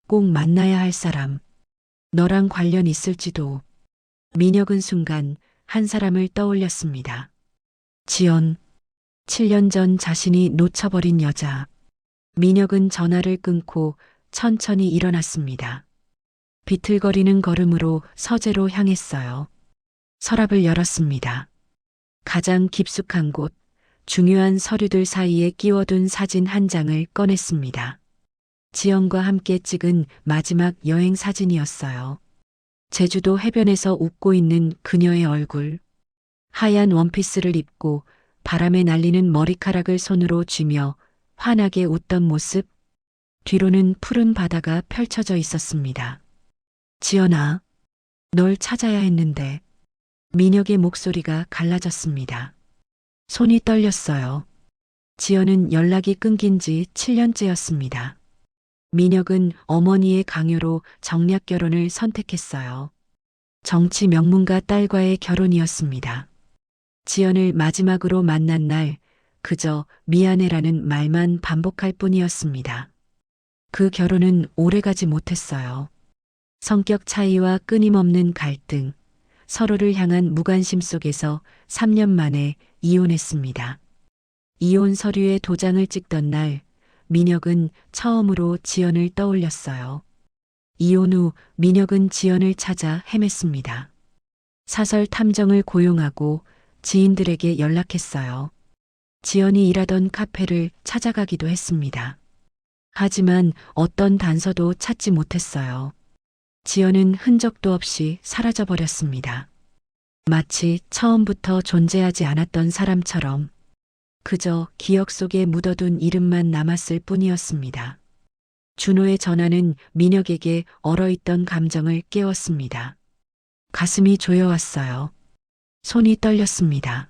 꼭 만나야 할 사람, 너랑 관련 있을지도. 민혁은 순간 한 사람을 떠올렸습니다. 지연, 7년 전 자신이 놓쳐버린 여자. 민혁은 전화를 끊고 천천히 일어났습니다. 비틀거리는 걸음으로 서재로 향했어요. 서랍을 열었습니다. 가장 깊숙한 곳, 중요한 서류들 사이에 끼워둔 사진 한 장을 꺼냈습니다. 지연과 함께 찍은 마지막 여행 사진이었어요. 제주도 해변에서 웃고 있는 그녀의 얼굴. 하얀 원피스를 입고 바람에 날리는 머리카락을 손으로 쥐며 환하게 웃던 모습. 뒤로는 푸른 바다가 펼쳐져 있었습니다. 지연아, 널 찾아야 했는데. 민혁의 목소리가 갈라졌습니다. 손이 떨렸어요. 지연은 연락이 끊긴 지 7년째였습니다. 민혁은 어머니의 강요로 정략 결혼을 선택했어요. 정치 명문가 딸과의 결혼이었습니다. 지연을 마지막으로 만난 날 그저 미안해라는 말만 반복할 뿐이었습니다. 그 결혼은 오래가지 못했어요. 성격 차이와 끊임없는 갈등, 서로를 향한 무관심 속에서 3년 만에 이혼했습니다. 이혼 서류에 도장을 찍던 날 민혁은 처음으로 지연을 떠올렸어요. 이혼 후 민혁은 지연을 찾아 헤맸습니다. 사설 탐정을 고용하고 지인들에게 연락했어요. 지연이 일하던 카페를 찾아가기도 했습니다. 하지만 어떤 단서도 찾지 못했어요. 지연은 흔적도 없이 사라져버렸습니다. 마치 처음부터 존재하지 않았던 사람처럼 그저 기억 속에 묻어둔 이름만 남았을 뿐이었습니다. 준호의 전화는 민혁에게 얼어있던 감정을 깨웠습니다. 가슴이 조여왔어요. 손이 떨렸습니다.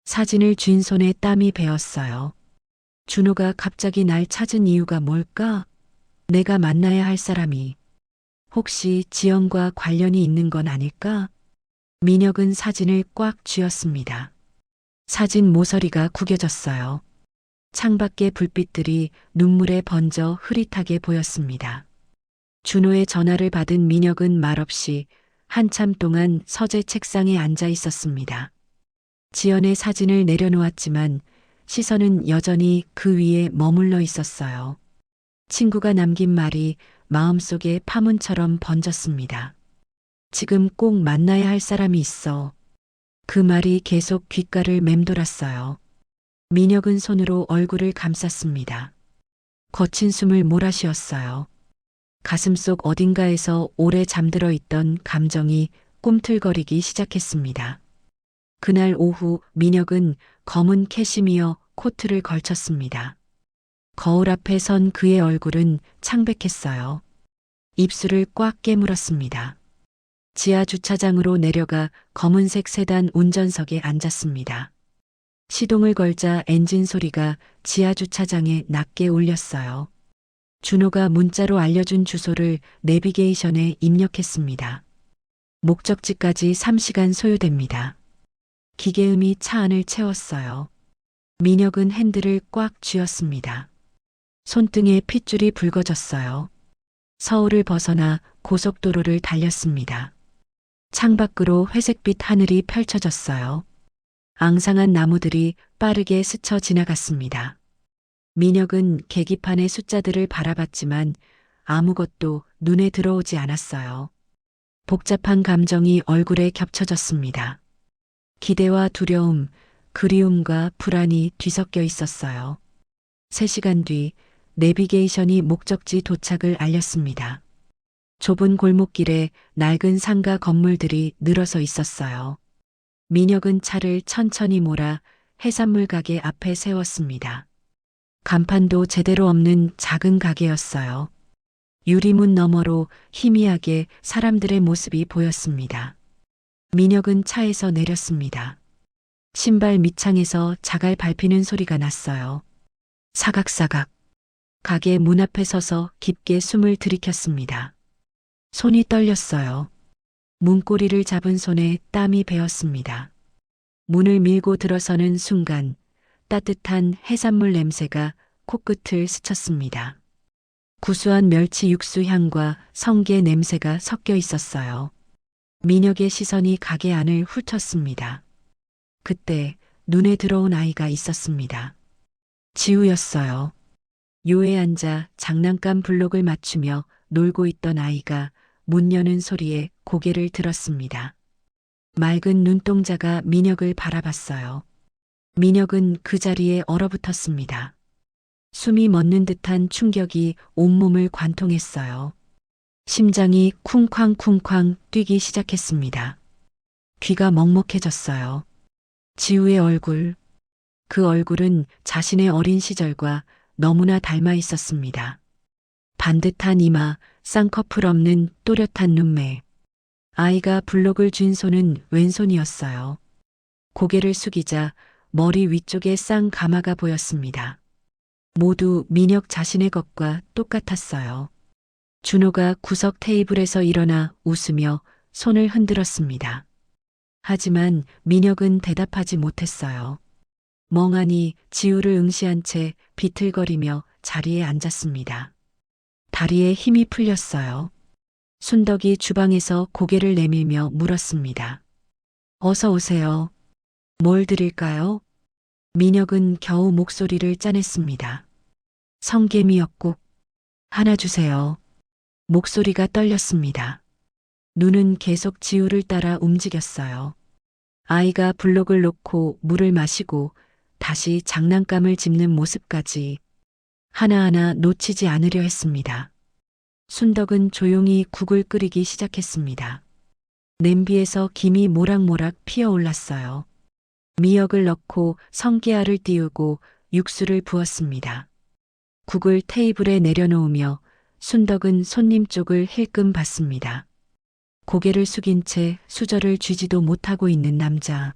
사진을 쥔 손에 땀이 배었어요. 준호가 갑자기 날 찾은 이유가 뭘까? 내가 만나야 할 사람이 혹시 지연과 관련이 있는 건 아닐까? 민혁은 사진을 꽉 쥐었습니다. 사진 모서리가 구겨졌어요. 창밖의 불빛들이 눈물에 번져 흐릿하게 보였습니다. 준호의 전화를 받은 민혁은 말없이 한참 동안 서재 책상에 앉아 있었습니다. 지연의 사진을 내려놓았지만 시선은 여전히 그 위에 머물러 있었어요. 친구가 남긴 말이 마음속에 파문처럼 번졌습니다. 지금 꼭 만나야 할 사람이 있어. 그 말이 계속 귓가를 맴돌았어요. 민혁은 손으로 얼굴을 감쌌습니다. 거친 숨을 몰아쉬었어요. 가슴속 어딘가에서 오래 잠들어 있던 감정이 꿈틀거리기 시작했습니다. 그날 오후 민혁은 검은 캐시미어 코트를 걸쳤습니다. 거울 앞에 선 그의 얼굴은 창백했어요. 입술을 꽉 깨물었습니다. 지하 주차장으로 내려가 검은색 세단 운전석에 앉았습니다. 시동을 걸자 엔진 소리가 지하 주차장에 낮게 울렸어요. 준호가 문자로 알려준 주소를 내비게이션에 입력했습니다. 목적지까지 3시간 소요됩니다. 기계음이 차 안을 채웠어요. 민혁은 핸들을 꽉 쥐었습니다. 손등에 핏줄이 붉어졌어요. 서울을 벗어나 고속도로를 달렸습니다. 창밖으로 회색빛 하늘이 펼쳐졌어요. 앙상한 나무들이 빠르게 스쳐 지나갔습니다. 민혁은 계기판의 숫자들을 바라봤지만 아무것도 눈에 들어오지 않았어요. 복잡한 감정이 얼굴에 겹쳐졌습니다. 기대와 두려움, 그리움과 불안이 뒤섞여 있었어요. 3시간 뒤 내비게이션이 목적지 도착을 알렸습니다. 좁은 골목길에 낡은 상가 건물들이 늘어서 있었어요. 민혁은 차를 천천히 몰아 해산물 가게 앞에 세웠습니다. 간판도 제대로 없는 작은 가게였어요. 유리문 너머로 희미하게 사람들의 모습이 보였습니다. 민혁은 차에서 내렸습니다. 신발 밑창에서 자갈 밟히는 소리가 났어요. 사각사각. 가게 문 앞에 서서 깊게 숨을 들이켰습니다. 손이 떨렸어요. 문고리를 잡은 손에 땀이 배었습니다. 문을 밀고 들어서는 순간 따뜻한 해산물 냄새가 코끝을 스쳤습니다. 구수한 멸치 육수 향과 성게 냄새가 섞여 있었어요. 민혁의 시선이 가게 안을 훑었습니다. 그때 눈에 들어온 아이가 있었습니다. 지우였어요. 요에 앉아 장난감 블록을 맞추며 놀고 있던 아이가 문 여는 소리에 고개를 들었습니다. 맑은 눈동자가 민혁을 바라봤어요. 민혁은 그 자리에 얼어붙었습니다. 숨이 멎는 듯한 충격이 온몸을 관통했어요. 심장이 쿵쾅쿵쾅 뛰기 시작했습니다. 귀가 먹먹해졌어요. 지우의 얼굴. 그 얼굴은 자신의 어린 시절과 너무나 닮아 있었습니다. 반듯한 이마, 쌍꺼풀 없는 또렷한 눈매. 아이가 블록을 쥔 손은 왼손이었어요. 고개를 숙이자 머리 위쪽에 쌍가마가 보였습니다. 모두 민혁 자신의 것과 똑같았어요. 준호가 구석 테이블에서 일어나 웃으며 손을 흔들었습니다. 하지만 민혁은 대답하지 못했어요. 멍하니 지우를 응시한 채 비틀거리며 자리에 앉았습니다. 다리에 힘이 풀렸어요. 순덕이 주방에서 고개를 내밀며 물었습니다. 어서 오세요. 뭘 드릴까요? 민혁은 겨우 목소리를 짜냈습니다. 성게미역국 하나 주세요. 목소리가 떨렸습니다. 눈은 계속 지우를 따라 움직였어요. 아이가 블록을 놓고 물을 마시고 다시 장난감을 집는 모습까지 하나하나 놓치지 않으려 했습니다. 순덕은 조용히 국을 끓이기 시작했습니다. 냄비에서 김이 모락모락 피어올랐어요. 미역을 넣고 성게알을 띄우고 육수를 부었습니다. 국을 테이블에 내려놓으며 순덕은 손님 쪽을 힐끔 봤습니다. 고개를 숙인 채 수저를 쥐지도 못하고 있는 남자.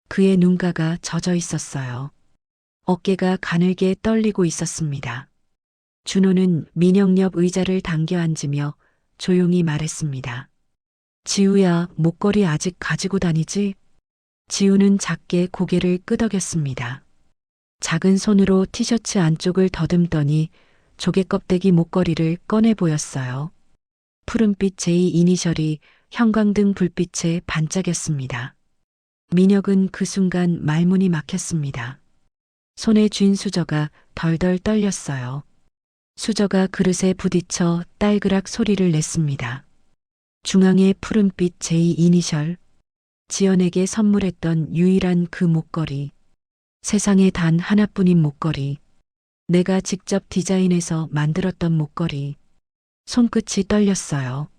그의 눈가가 젖어 있었어요. 어깨가 가늘게 떨리고 있었습니다. 준호는 민혁 옆 의자를 당겨 앉으며 조용히 말했습니다. 지우야, 목걸이 아직 가지고 다니지? 지우는 작게 고개를 끄덕였습니다. 작은 손으로 티셔츠 안쪽을 더듬더니 조개 껍데기 목걸이를 꺼내 보였어요. 푸른빛 J 이니셜이 형광등 불빛에 반짝였습니다. 민혁은 그 순간 말문이 막혔습니다. 손에 쥔 수저가 덜덜 떨렸어요. 수저가 그릇에 부딪혀 딸그락 소리를 냈습니다. 중앙에 푸른빛 J 이니셜, 지연에게 선물했던 유일한 그 목걸이. 세상에 단 하나뿐인 목걸이. 내가 직접 디자인해서 만들었던 목걸이. 손끝이 떨렸어요.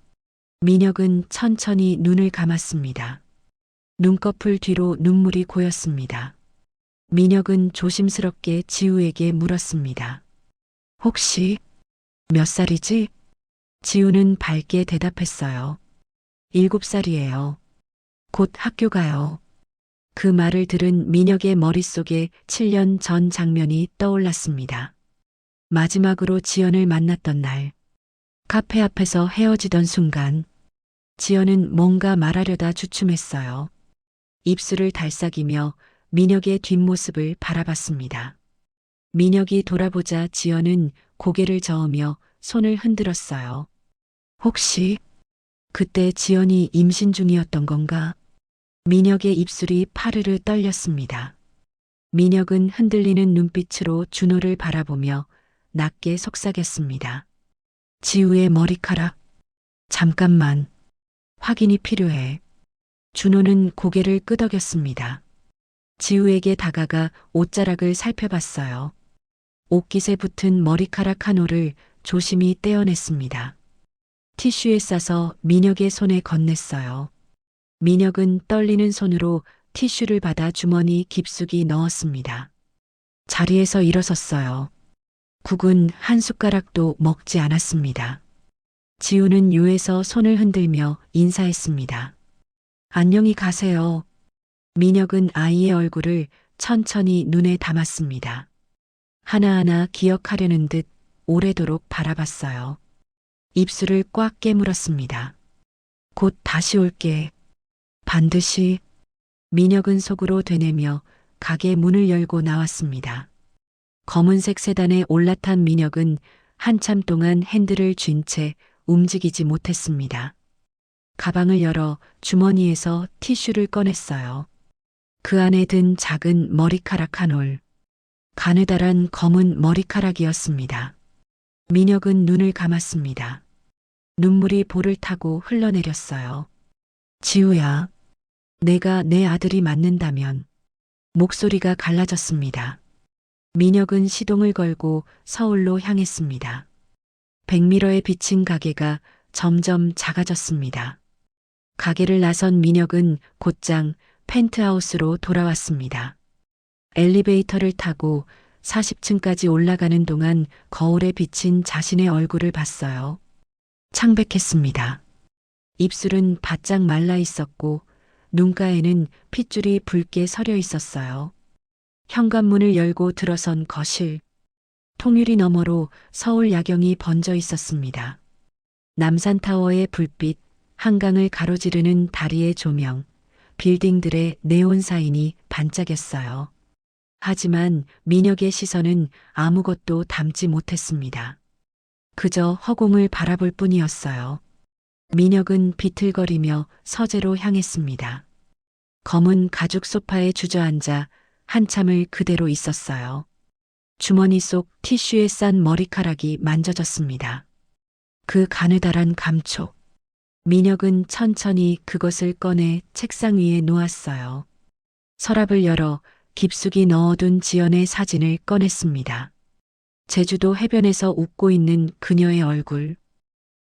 민혁은 천천히 눈을 감았습니다. 눈꺼풀 뒤로 눈물이 고였습니다. 민혁은 조심스럽게 지우에게 물었습니다. 혹시 몇 살이지? 지우는 밝게 대답했어요. 7살이에요. 곧 학교 가요. 그 말을 들은 민혁의 머릿속에 7년 전 장면이 떠올랐습니다. 마지막으로 지연을 만났던 날. 카페 앞에서 헤어지던 순간 지연은 뭔가 말하려다 주춤했어요. 입술을 달싹이며 민혁의 뒷모습을 바라봤습니다. 민혁이 돌아보자 지연은 고개를 저으며 손을 흔들었어요. 혹시 그때 지연이 임신 중이었던 건가? 민혁의 입술이 파르르 떨렸습니다. 민혁은 흔들리는 눈빛으로 준호를 바라보며 낮게 속삭였습니다. 지우의 머리카락. 잠깐만. 확인이 필요해. 준호는 고개를 끄덕였습니다. 지우에게 다가가 옷자락을 살펴봤어요. 옷깃에 붙은 머리카락 한 올을 조심히 떼어냈습니다. 티슈에 싸서 민혁의 손에 건넸어요. 민혁은 떨리는 손으로 티슈를 받아 주머니 깊숙이 넣었습니다. 자리에서 일어섰어요. 국은 한 숟가락도 먹지 않았습니다. 지우는 요에서 손을 흔들며 인사했습니다. 안녕히 가세요. 민혁은 아이의 얼굴을 천천히 눈에 담았습니다. 하나하나 기억하려는 듯 오래도록 바라봤어요. 입술을 꽉 깨물었습니다. 곧 다시 올게. 반드시. 민혁은 속으로 되뇌며 가게 문을 열고 나왔습니다. 검은색 세단에 올라탄 민혁은 한참 동안 핸들을 쥔 채 움직이지 못했습니다. 가방을 열어 주머니에서 티슈를 꺼냈어요. 그 안에 든 작은 머리카락 한 올. 가느다란 검은 머리카락이었습니다. 민혁은 눈을 감았습니다. 눈물이 볼을 타고 흘러내렸어요. 지우야, 내가 내 아들이 맞는다면. 목소리가 갈라졌습니다. 민혁은 시동을 걸고 서울로 향했습니다. 백미러에 비친 가게가 점점 작아졌습니다. 가게를 나선 민혁은 곧장 펜트하우스로 돌아왔습니다. 엘리베이터를 타고 40층까지 올라가는 동안 거울에 비친 자신의 얼굴을 봤어요. 창백했습니다. 입술은 바짝 말라 있었고 눈가에는 핏줄이 붉게 서려 있었어요. 현관문을 열고 들어선 거실. 통유리 너머로 서울 야경이 번져 있었습니다. 남산타워의 불빛, 한강을 가로지르는 다리의 조명, 빌딩들의 네온 사인이 반짝였어요. 하지만 민혁의 시선은 아무것도 담지 못했습니다. 그저 허공을 바라볼 뿐이었어요. 민혁은 비틀거리며 서재로 향했습니다. 검은 가죽 소파에 주저앉아 한참을 그대로 있었어요. 주머니 속 티슈에 싼 머리카락이 만져졌습니다. 그 가느다란 감촉. 민혁은 천천히 그것을 꺼내 책상 위에 놓았어요. 서랍을 열어 깊숙이 넣어둔 지연의 사진을 꺼냈습니다. 제주도 해변에서 웃고 있는 그녀의 얼굴.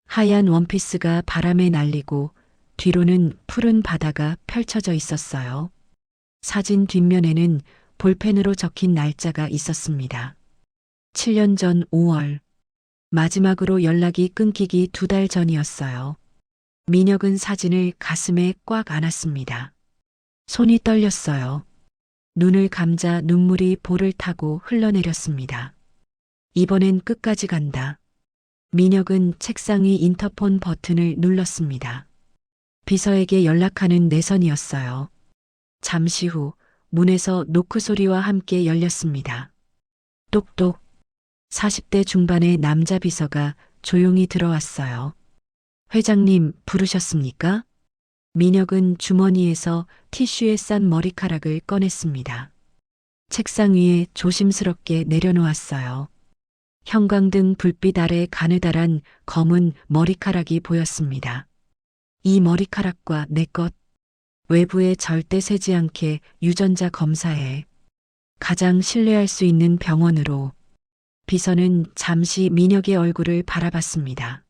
하얀 원피스가 바람에 날리고 뒤로는 푸른 바다가 펼쳐져 있었어요. 사진 뒷면에는 볼펜으로 적힌 날짜가 있었습니다. 7년 전 5월. 마지막으로 연락이 끊기기 2달 전이었어요. 민혁은 사진을 가슴에 꽉 안았습니다. 손이 떨렸어요. 눈을 감자 눈물이 볼을 타고 흘러내렸습니다. 이번엔 끝까지 간다. 민혁은 책상 위 인터폰 버튼을 눌렀습니다. 비서에게 연락하는 내선이었어요. 잠시 후 문에서 노크 소리와 함께 열렸습니다. 똑똑. 40대 중반의 남자 비서가 조용히 들어왔어요. 회장님 부르셨습니까? 민혁은 주머니에서 티슈에 싼 머리카락을 꺼냈습니다. 책상 위에 조심스럽게 내려놓았어요. 형광등 불빛 아래 가느다란 검은 머리카락이 보였습니다. 이 머리카락과 내 것. 외부에 절대 새지 않게 유전자 검사해. 가장 신뢰할 수 있는 병원으로. 비서는 잠시 민혁의 얼굴을 바라봤습니다.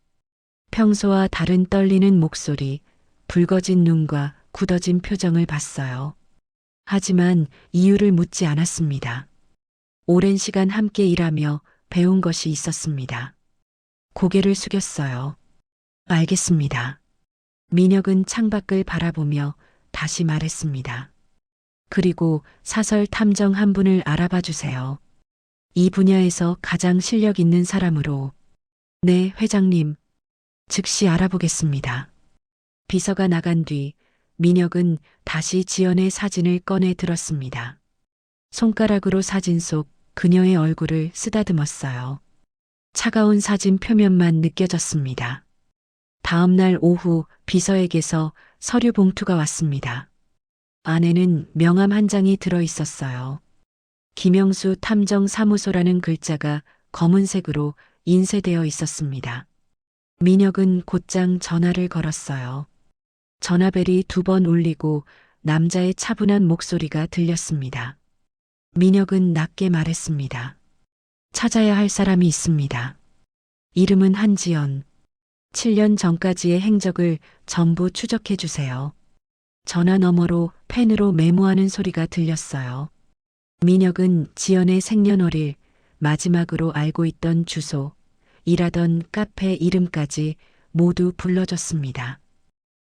평소와 다른 떨리는 목소리, 붉어진 눈과 굳어진 표정을 봤어요. 하지만 이유를 묻지 않았습니다. 오랜 시간 함께 일하며 배운 것이 있었습니다. 고개를 숙였어요. 알겠습니다. 민혁은 창밖을 바라보며 다시 말했습니다. 그리고 사설 탐정 한 분을 알아봐 주세요. 이 분야에서 가장 실력 있는 사람으로. 네, 회장님. 즉시 알아보겠습니다. 비서가 나간 뒤 민혁은 다시 지연의 사진을 꺼내 들었습니다. 손가락으로 사진 속 그녀의 얼굴을 쓰다듬었어요. 차가운 사진 표면만 느껴졌습니다. 다음 날 오후 비서에게서 서류 봉투가 왔습니다. 안에는 명함 한 장이 들어 있었어요. 김영수 탐정사무소라는 글자가 검은색으로 인쇄되어 있었습니다. 민혁은 곧장 전화를 걸었어요. 전화벨이 2번 울리고 남자의 차분한 목소리가 들렸습니다. 민혁은 낮게 말했습니다. 찾아야 할 사람이 있습니다. 이름은 한지연. 7년 전까지의 행적을 전부 추적해 주세요. 전화 너머로 펜으로 메모하는 소리가 들렸어요. 민혁은 지연의 생년월일, 마지막으로 알고 있던 주소, 일하던 카페 이름까지 모두 불러줬습니다.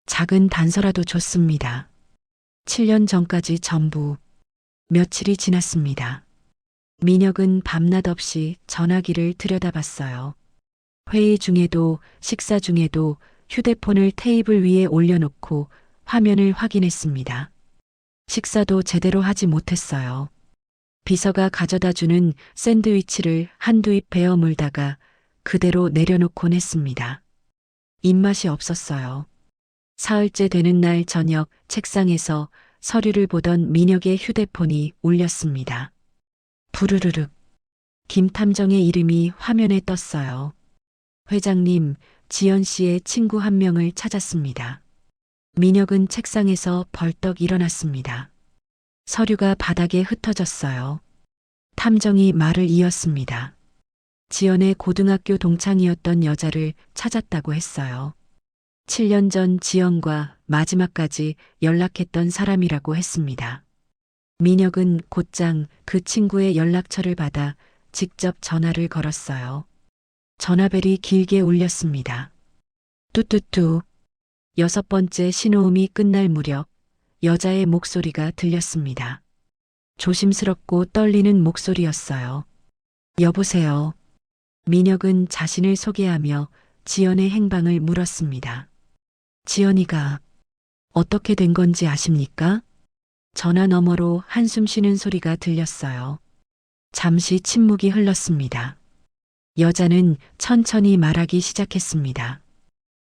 작은 단서라도 좋습니다. 7년 전까지 전부. 며칠이 지났습니다. 민혁은 밤낮 없이 전화기를 들여다봤어요. 회의 중에도 식사 중에도 휴대폰을 테이블 위에 올려놓고 화면을 확인했습니다. 식사도 제대로 하지 못했어요. 비서가 가져다 주는 샌드위치를 한두 입 베어 물다가 그대로 내려놓곤 했습니다. 입맛이 없었어요. 사흘째 되는 날 저녁 책상에서 서류를 보던 민혁의 휴대폰이 울렸습니다. 부르르륵. 김 탐정의 이름이 화면에 떴어요. 회장님, 지연 씨의 친구 한 명을 찾았습니다. 민혁은 책상에서 벌떡 일어났습니다. 서류가 바닥에 흩어졌어요. 탐정이 말을 이었습니다. 지연의 고등학교 동창이었던 여자를 찾았다고 했어요. 7년 전 지연과 마지막까지 연락했던 사람이라고 했습니다. 민혁은 곧장 그 친구의 연락처를 받아 직접 전화를 걸었어요. 전화벨이 길게 울렸습니다. 뚜뚜뚜. 6번째 신호음이 끝날 무렵 여자의 목소리가 들렸습니다. 조심스럽고 떨리는 목소리였어요. 여보세요. 민혁은 자신을 소개하며 지연의 행방을 물었습니다. 지연이가 어떻게 된 건지 아십니까? 전화 너머로 한숨 쉬는 소리가 들렸어요. 잠시 침묵이 흘렀습니다. 여자는 천천히 말하기 시작했습니다.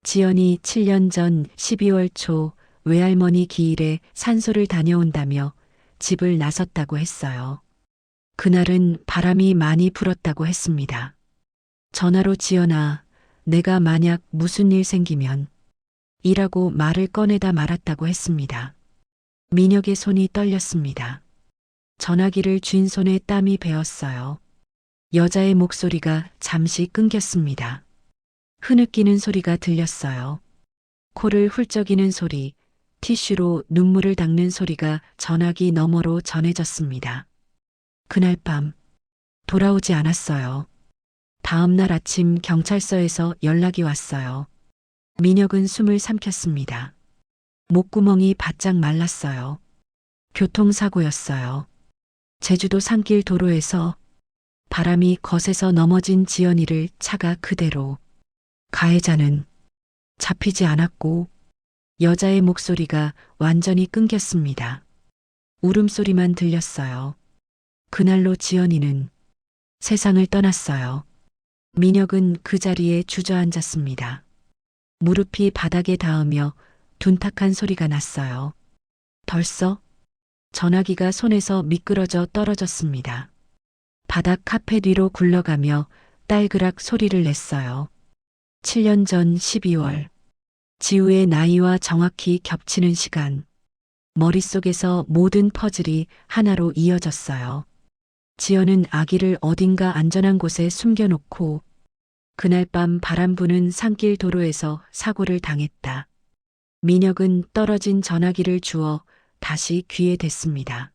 지연이 7년 전 12월 초 외할머니 기일에 산소를 다녀온다며 집을 나섰다고 했어요. 그날은 바람이 많이 불었다고 했습니다. 전화로 지연아, 내가 만약 무슨 일 생기면 이라고 말을 꺼내다 말았다고 했습니다. 민혁의 손이 떨렸습니다. 전화기를 쥔 손에 땀이 배었어요. 여자의 목소리가 잠시 끊겼습니다. 흐느끼는 소리가 들렸어요. 코를 훌쩍이는 소리, 티슈로 눈물을 닦는 소리가 전화기 너머로 전해졌습니다. 그날 밤 돌아오지 않았어요. 다음 날 아침 경찰서에서 연락이 왔어요. 민혁은 숨을 삼켰습니다. 목구멍이 바짝 말랐어요. 교통사고였어요. 제주도 산길 도로에서 바람이 거세서 넘어진 지연이를 차가 그대로. 가해자는 잡히지 않았고 여자의 목소리가 완전히 끊겼습니다. 울음소리만 들렸어요. 그날로 지연이는 세상을 떠났어요. 민혁은 그 자리에 주저앉았습니다. 무릎이 바닥에 닿으며 둔탁한 소리가 났어요. 벌써? 전화기가 손에서 미끄러져 떨어졌습니다. 바닥 카페 뒤로 굴러가며 딸그락 소리를 냈어요. 7년 전 12월. 지우의 나이와 정확히 겹치는 시간. 머릿속에서 모든 퍼즐이 하나로 이어졌어요. 지연은 아기를 어딘가 안전한 곳에 숨겨놓고 그날 밤 바람 부는 산길 도로에서 사고를 당했다. 민혁은 떨어진 전화기를 주워 다시 귀에 댔습니다.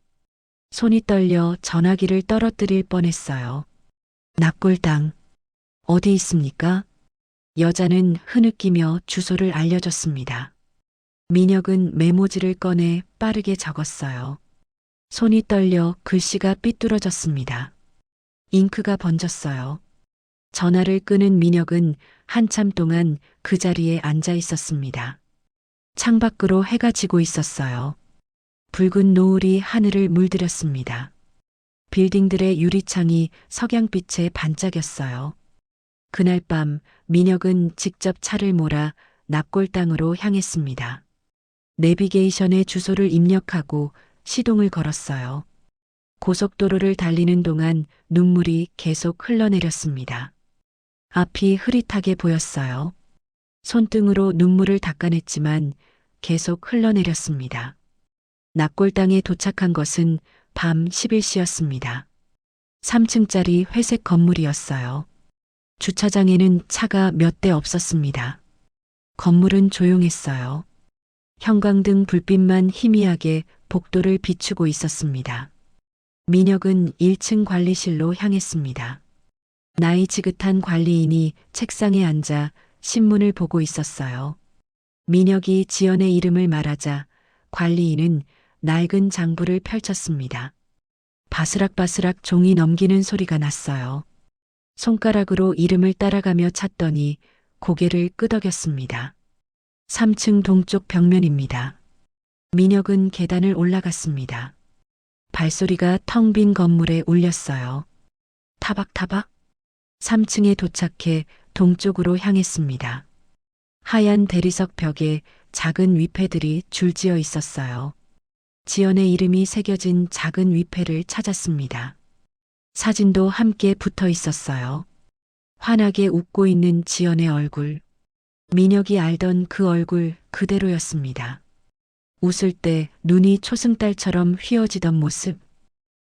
손이 떨려 전화기를 떨어뜨릴 뻔했어요. 납골당. 어디 있습니까? 여자는 흐느끼며 주소를 알려줬습니다. 민혁은 메모지를 꺼내 빠르게 적었어요. 손이 떨려 글씨가 삐뚤어졌습니다. 잉크가 번졌어요. 전화를 끄는 민혁은 한참 동안 그 자리에 앉아 있었습니다. 창밖으로 해가 지고 있었어요. 붉은 노을이 하늘을 물들였습니다. 빌딩들의 유리창이 석양빛에 반짝였어요. 그날 밤 민혁은 직접 차를 몰아 납골당으로 향했습니다. 내비게이션에 주소를 입력하고 시동을 걸었어요. 고속도로를 달리는 동안 눈물이 계속 흘러내렸습니다. 앞이 흐릿하게 보였어요. 손등으로 눈물을 닦아냈지만 계속 흘러내렸습니다. 낙골당에 도착한 것은 밤 11시였습니다. 3층짜리 회색 건물이었어요. 주차장에는 차가 몇 대 없었습니다. 건물은 조용했어요. 형광등 불빛만 희미하게 복도를 비추고 있었습니다. 민혁은 1층 관리실로 향했습니다. 나이 지긋한 관리인이 책상에 앉아 신문을 보고 있었어요. 민혁이 지연의 이름을 말하자 관리인은 낡은 장부를 펼쳤습니다. 바스락바스락 종이 넘기는 소리가 났어요. 손가락으로 이름을 따라가며 찾더니 고개를 끄덕였습니다. 3층 동쪽 벽면입니다. 민혁은 계단을 올라갔습니다. 발소리가 텅 빈 건물에 울렸어요. 타박타박 3층에 도착해 동쪽으로 향했습니다. 하얀 대리석 벽에 작은 위패들이 줄지어 있었어요. 지연의 이름이 새겨진 작은 위패를 찾았습니다. 사진도 함께 붙어 있었어요. 환하게 웃고 있는 지연의 얼굴. 민혁이 알던 그 얼굴 그대로였습니다. 웃을 때 눈이 초승달처럼 휘어지던 모습.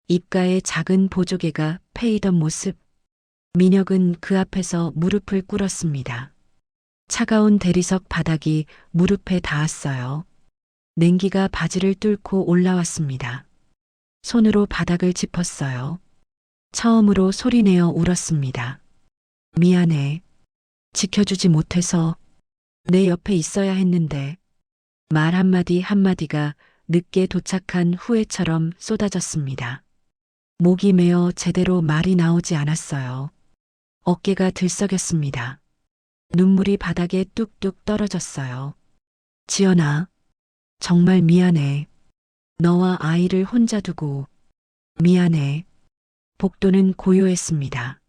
입가에 작은 보조개가 패이던 모습. 민혁은 그 앞에서 무릎을 꿇었습니다. 차가운 대리석 바닥이 무릎에 닿았어요. 냉기가 바지를 뚫고 올라왔습니다. 손으로 바닥을 짚었어요. 처음으로 소리내어 울었습니다. 미안해. 지켜주지 못해서 내 옆에 있어야 했는데. 말 한마디 한마디가 늦게 도착한 후회처럼 쏟아졌습니다. 목이 메어 제대로 말이 나오지 않았어요. 어깨가 들썩였습니다. 눈물이 바닥에 뚝뚝 떨어졌어요. 지연아, 정말 미안해. 너와 아이를 혼자 두고 미안해. 복도는 고요했습니다.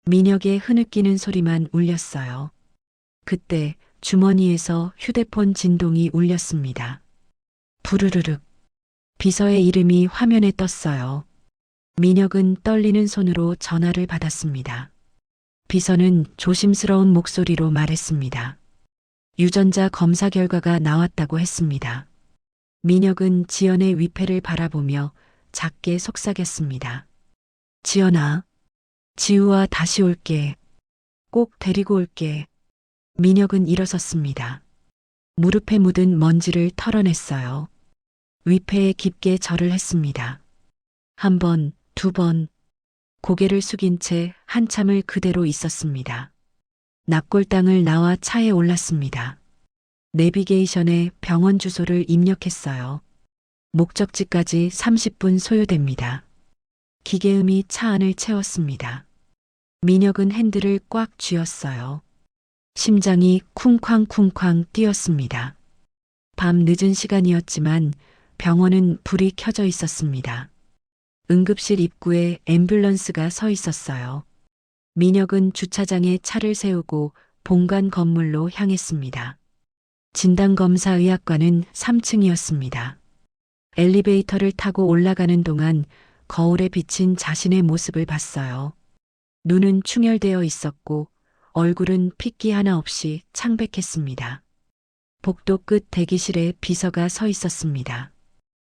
민혁의 흐느끼는 소리만 울렸어요. 그때 주머니에서 휴대폰 진동이 울렸습니다. 부르르륵. 비서의 이름이 화면에 떴어요. 민혁은 떨리는 손으로 전화를 받았습니다. 비서는 조심스러운 목소리로 말했습니다. 유전자 검사 결과가 나왔다고 했습니다. 민혁은 지연의 위패를 바라보며 작게 속삭였습니다. 지연아, 지우와 다시 올게. 꼭 데리고 올게. 민혁은 일어섰습니다. 무릎에 묻은 먼지를 털어냈어요. 위패에 깊게 절을 했습니다. 한 번, 두 번, 고개를 숙인 채 한참을 그대로 있었습니다. 납골당을 나와 차에 올랐습니다. 내비게이션에 병원 주소를 입력했어요. 목적지까지 30분 소요됩니다. 기계음이 차 안을 채웠습니다. 민혁은 핸들을 꽉 쥐었어요. 심장이 쿵쾅쿵쾅 뛰었습니다. 밤 늦은 시간이었지만 병원은 불이 켜져 있었습니다. 응급실 입구에 앰뷸런스가 서 있었어요. 민혁은 주차장에 차를 세우고 본관 건물로 향했습니다. 진단검사의학과는 3층이었습니다. 엘리베이터를 타고 올라가는 동안 거울에 비친 자신의 모습을 봤어요. 눈은 충혈되어 있었고 얼굴은 핏기 하나 없이 창백했습니다. 복도 끝 대기실에 비서가 서 있었습니다.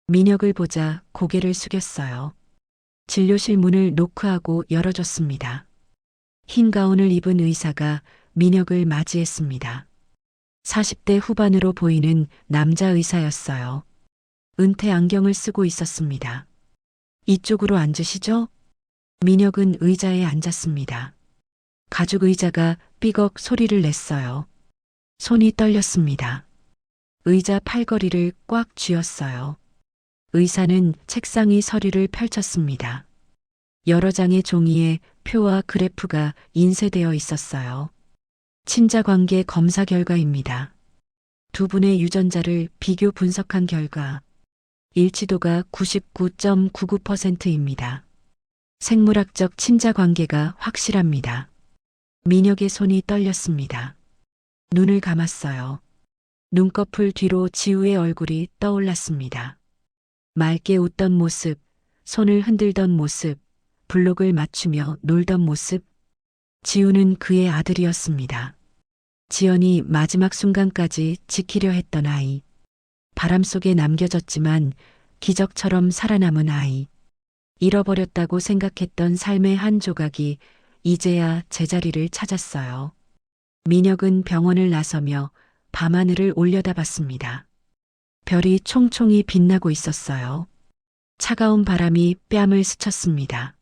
민혁을 보자 고개를 숙였어요. 진료실 문을 노크하고 열어줬습니다. 흰 가운을 입은 의사가 민혁을 맞이했습니다. 40대 후반으로 보이는 남자 의사였어요. 은퇴 안경을 쓰고 있었습니다. 이쪽으로 앉으시죠? 민혁은 의자에 앉았습니다. 가죽 의자가 삐걱 소리를 냈어요. 손이 떨렸습니다. 의자 팔걸이를 꽉 쥐었어요. 의사는 책상 위 서류를 펼쳤습니다. 여러 장의 종이에 표와 그래프가 인쇄되어 있었어요. 친자관계 검사 결과입니다. 두 분의 유전자를 비교 분석한 결과 일치도가 99.99%입니다. 생물학적 친자관계가 확실합니다. 민혁의 손이 떨렸습니다. 눈을 감았어요. 눈꺼풀 뒤로 지우의 얼굴이 떠올랐습니다. 맑게 웃던 모습, 손을 흔들던 모습, 블록을 맞추며 놀던 모습. 지우는 그의 아들이었습니다. 지연이 마지막 순간까지 지키려 했던 아이. 바람 속에 남겨졌지만 기적처럼 살아남은 아이. 잃어버렸다고 생각했던 삶의 한 조각이 이제야 제자리를 찾았어요. 민혁은 병원을 나서며 밤하늘을 올려다봤습니다. 별이 총총히 빛나고 있었어요. 차가운 바람이 뺨을 스쳤습니다.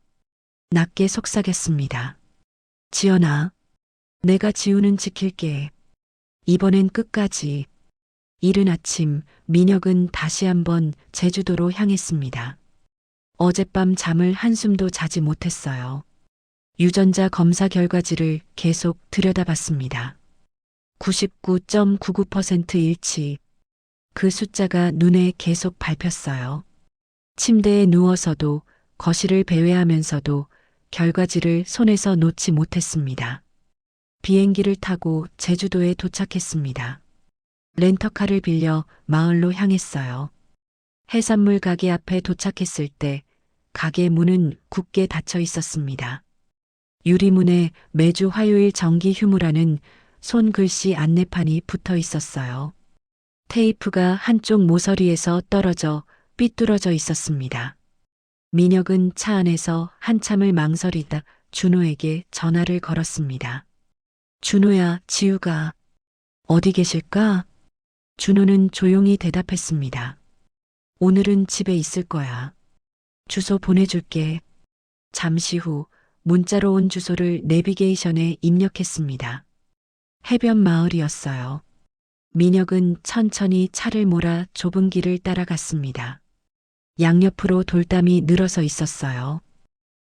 낮게 속삭였습니다. 지연아, 내가 지우는 지킬게. 이번엔 끝까지. 이른 아침 민혁은 다시 한번 제주도로 향했습니다. 어젯밤 잠을 한숨도 자지 못했어요. 유전자 검사 결과지를 계속 들여다봤습니다. 99.99% 일치. 그 숫자가 눈에 계속 밟혔어요. 침대에 누워서도 거실을 배회하면서도 결과지를 손에서 놓지 못했습니다. 비행기를 타고 제주도에 도착했습니다. 렌터카를 빌려 마을로 향했어요. 해산물 가게 앞에 도착했을 때 가게 문은 굳게 닫혀 있었습니다. 유리문에 매주 화요일 정기 휴무라는 손글씨 안내판이 붙어 있었어요. 테이프가 한쪽 모서리에서 떨어져 삐뚤어져 있었습니다. 민혁은 차 안에서 한참을 망설이다 준호에게 전화를 걸었습니다. 준호야, 지우가 어디 계실까? 준호는 조용히 대답했습니다. 오늘은 집에 있을 거야. 주소 보내줄게. 잠시 후 문자로 온 주소를 내비게이션에 입력했습니다. 해변 마을이었어요. 민혁은 천천히 차를 몰아 좁은 길을 따라갔습니다. 양옆으로 돌담이 늘어서 있었어요.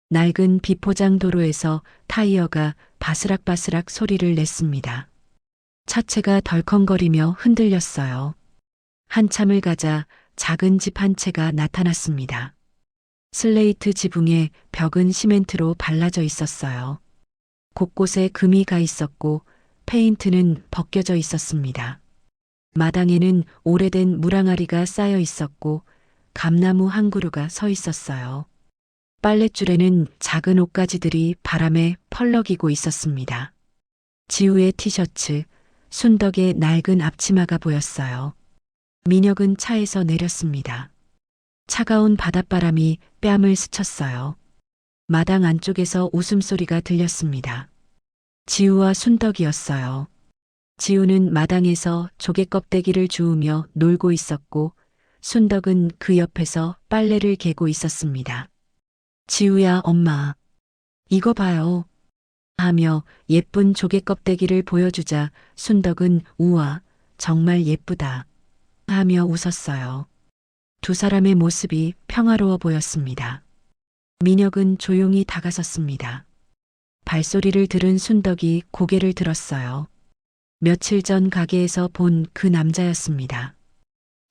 낡은 비포장 도로에서 타이어가 바스락바스락 소리를 냈습니다. 차체가 덜컹거리며 흔들렸어요. 한참을 가자 작은 집 한 채가 나타났습니다. 슬레이트 지붕에 벽은 시멘트로 발라져 있었어요. 곳곳에 금이 가 있었고 페인트는 벗겨져 있었습니다. 마당에는 오래된 물항아리가 쌓여 있었고 감나무 한 그루가 서 있었어요. 빨랫줄에는 작은 옷가지들이 바람에 펄럭이고 있었습니다. 지우의 티셔츠, 순덕의 낡은 앞치마가 보였어요. 민혁은 차에서 내렸습니다. 차가운 바닷바람이 뺨을 스쳤어요. 마당 안쪽에서 웃음소리가 들렸습니다. 지우와 순덕이었어요. 지우는 마당에서 조개 껍데기를 주우며 놀고 있었고 순덕은 그 옆에서 빨래를 개고 있었습니다. 지우야, 엄마. 이거 봐요. 하며 예쁜 조개 껍데기를 보여주자 순덕은 우와, 정말 예쁘다. 하며 웃었어요. 두 사람의 모습이 평화로워 보였습니다. 민혁은 조용히 다가섰습니다. 발소리를 들은 순덕이 고개를 들었어요. 며칠 전 가게에서 본 그 남자였습니다.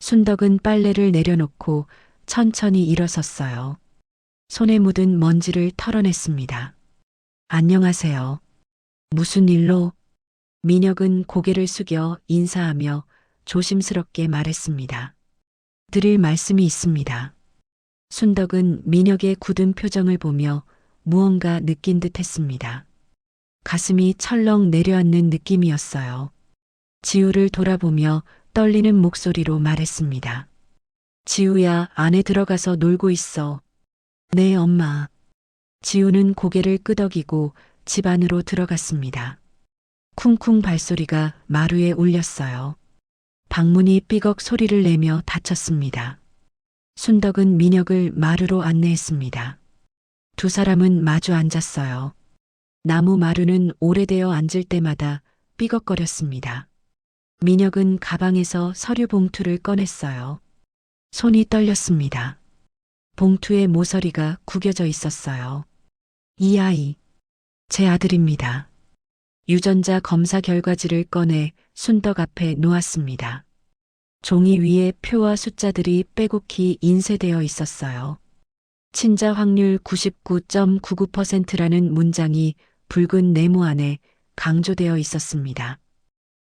순덕은 빨래를 내려놓고 천천히 일어섰어요. 손에 묻은 먼지를 털어냈습니다. 안녕하세요. 무슨 일로? 민혁은 고개를 숙여 인사하며 조심스럽게 말했습니다. 드릴 말씀이 있습니다. 순덕은 민혁의 굳은 표정을 보며 무언가 느낀 듯 했습니다. 가슴이 철렁 내려앉는 느낌이었어요. 지우를 돌아보며 떨리는 목소리로 말했습니다. 지우야, 안에 들어가서 놀고 있어. 네, 엄마. 지우는 고개를 끄덕이고 집 안으로 들어갔습니다. 쿵쿵 발소리가 마루에 울렸어요. 방문이 삐걱 소리를 내며 닫혔습니다. 순덕은 민혁을 마루로 안내했습니다. 두 사람은 마주 앉았어요. 나무 마루는 오래되어 앉을 때마다 삐걱거렸습니다. 민혁은 가방에서 서류 봉투를 꺼냈어요. 손이 떨렸습니다. 봉투의 모서리가 구겨져 있었어요. 이 아이, 제 아들입니다. 유전자 검사 결과지를 꺼내 순덕 앞에 놓았습니다. 종이 위에 표와 숫자들이 빼곡히 인쇄되어 있었어요. 친자 확률 99.99%라는 문장이 붉은 네모 안에 강조되어 있었습니다.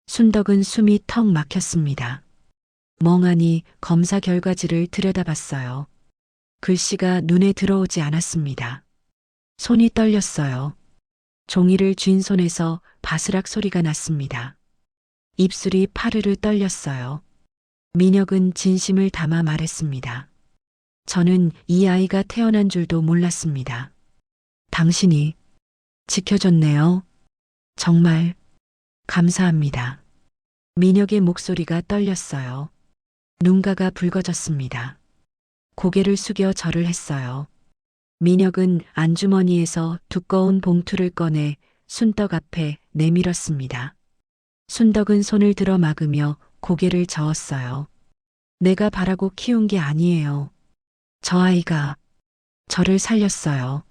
순덕은 숨이 턱 막혔습니다. 멍하니 검사 결과지를 들여다봤어요. 글씨가 눈에 들어오지 않았습니다. 손이 떨렸어요. 종이를 쥔 손에서 바스락 소리가 났습니다. 입술이 파르르 떨렸어요. 민혁은 진심을 담아 말했습니다. 저는 이 아이가 태어난 줄도 몰랐습니다. 당신이 지켜줬네요. 정말 감사합니다. 민혁의 목소리가 떨렸어요. 눈가가 붉어졌습니다. 고개를 숙여 절을 했어요. 민혁은 안주머니에서 두꺼운 봉투를 꺼내 순덕 앞에 내밀었습니다. 순덕은 손을 들어 막으며 고개를 저었어요. 내가 바라고 키운 게 아니에요. 저 아이가 저를 살렸어요.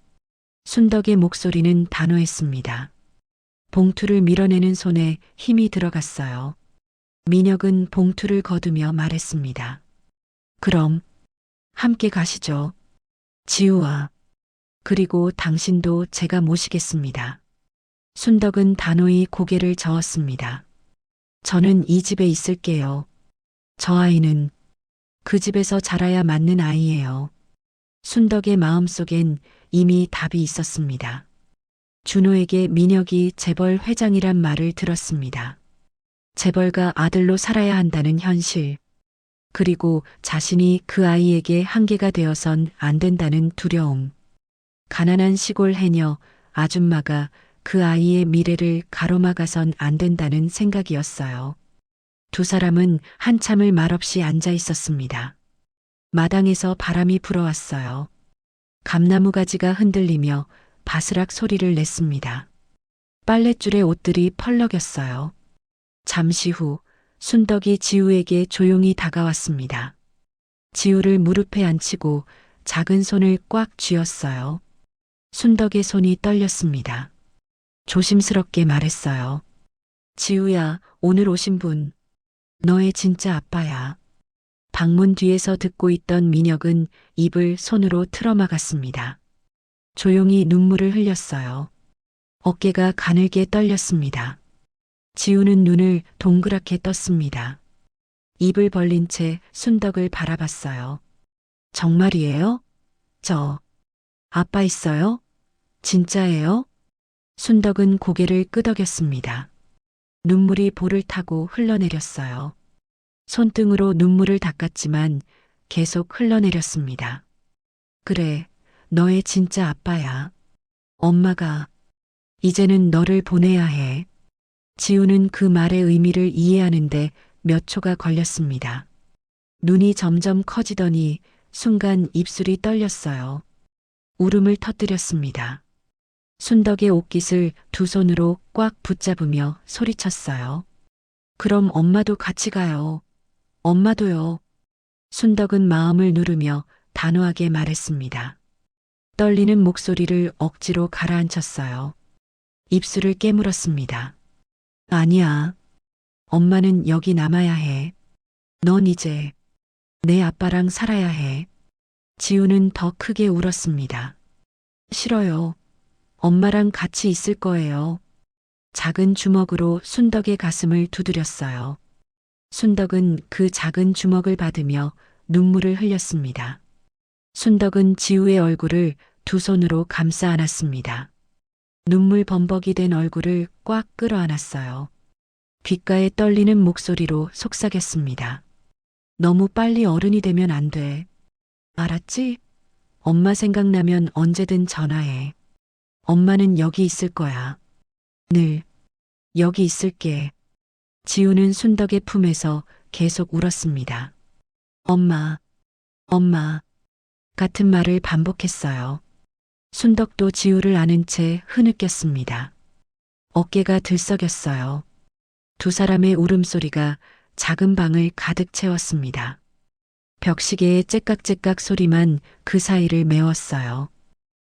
순덕의 목소리는 단호했습니다. 봉투를 밀어내는 손에 힘이 들어갔어요. 민혁은 봉투를 거두며 말했습니다. 그럼 함께 가시죠. 지우와 그리고 당신도 제가 모시겠습니다. 순덕은 단호히 고개를 저었습니다. 저는 이 집에 있을게요. 저 아이는 그 집에서 자라야 맞는 아이예요. 순덕의 마음속엔 이미 답이 있었습니다. 준호에게 민혁이 재벌 회장이란 말을 들었습니다. 재벌가 아들로 살아야 한다는 현실, 그리고 자신이 그 아이에게 한계가 되어선 안 된다는 두려움. 가난한 시골 해녀 아줌마가 그 아이의 미래를 가로막아선 안 된다는 생각이었어요. 두 사람은 한참을 말없이 앉아 있었습니다. 마당에서 바람이 불어왔어요. 감나무 가지가 흔들리며 바스락 소리를 냈습니다. 빨랫줄에 옷들이 펄럭였어요. 잠시 후 순덕이 지우에게 조용히 다가왔습니다. 지우를 무릎에 앉히고 작은 손을 꽉 쥐었어요. 순덕의 손이 떨렸습니다. 조심스럽게 말했어요. 지우야, 오늘 오신 분, 너의 진짜 아빠야. 방문 뒤에서 듣고 있던 민혁은 입을 손으로 틀어막았습니다. 조용히 눈물을 흘렸어요. 어깨가 가늘게 떨렸습니다. 지우는 눈을 동그랗게 떴습니다. 입을 벌린 채 순덕을 바라봤어요. 정말이에요? 저 아빠 있어요? 진짜예요? 순덕은 고개를 끄덕였습니다. 눈물이 볼을 타고 흘러내렸어요. 손등으로 눈물을 닦았지만 계속 흘러내렸습니다. 그래, 너의 진짜 아빠야. 엄마가 이제는 너를 보내야 해. 지우는 그 말의 의미를 이해하는데 몇 초가 걸렸습니다. 눈이 점점 커지더니 순간 입술이 떨렸어요. 울음을 터뜨렸습니다. 순덕의 옷깃을 두 손으로 꽉 붙잡으며 소리쳤어요. 그럼 엄마도 같이 가요. 엄마도요. 순덕은 마음을 누르며 단호하게 말했습니다. 떨리는 목소리를 억지로 가라앉혔어요. 입술을 깨물었습니다. 아니야. 엄마는 여기 남아야 해. 넌 이제 내 아빠랑 살아야 해. 지우는 더 크게 울었습니다. 싫어요. 엄마랑 같이 있을 거예요. 작은 주먹으로 순덕의 가슴을 두드렸어요. 순덕은 그 작은 주먹을 받으며 눈물을 흘렸습니다. 순덕은 지우의 얼굴을 두 손으로 감싸 안았습니다. 눈물 범벅이 된 얼굴을 꽉 끌어안았어요. 귓가에 떨리는 목소리로 속삭였습니다. 너무 빨리 어른이 되면 안 돼. 알았지? 엄마 생각나면 언제든 전화해. 엄마는 여기 있을 거야. 늘 여기 있을게. 지우는 순덕의 품에서 계속 울었습니다. 엄마, 엄마 같은 말을 반복했어요. 순덕도 지우를 안은 채 흐느꼈습니다. 어깨가 들썩였어요. 두 사람의 울음소리가 작은 방을 가득 채웠습니다. 벽시계의 째깍째깍 소리만 그 사이를 메웠어요.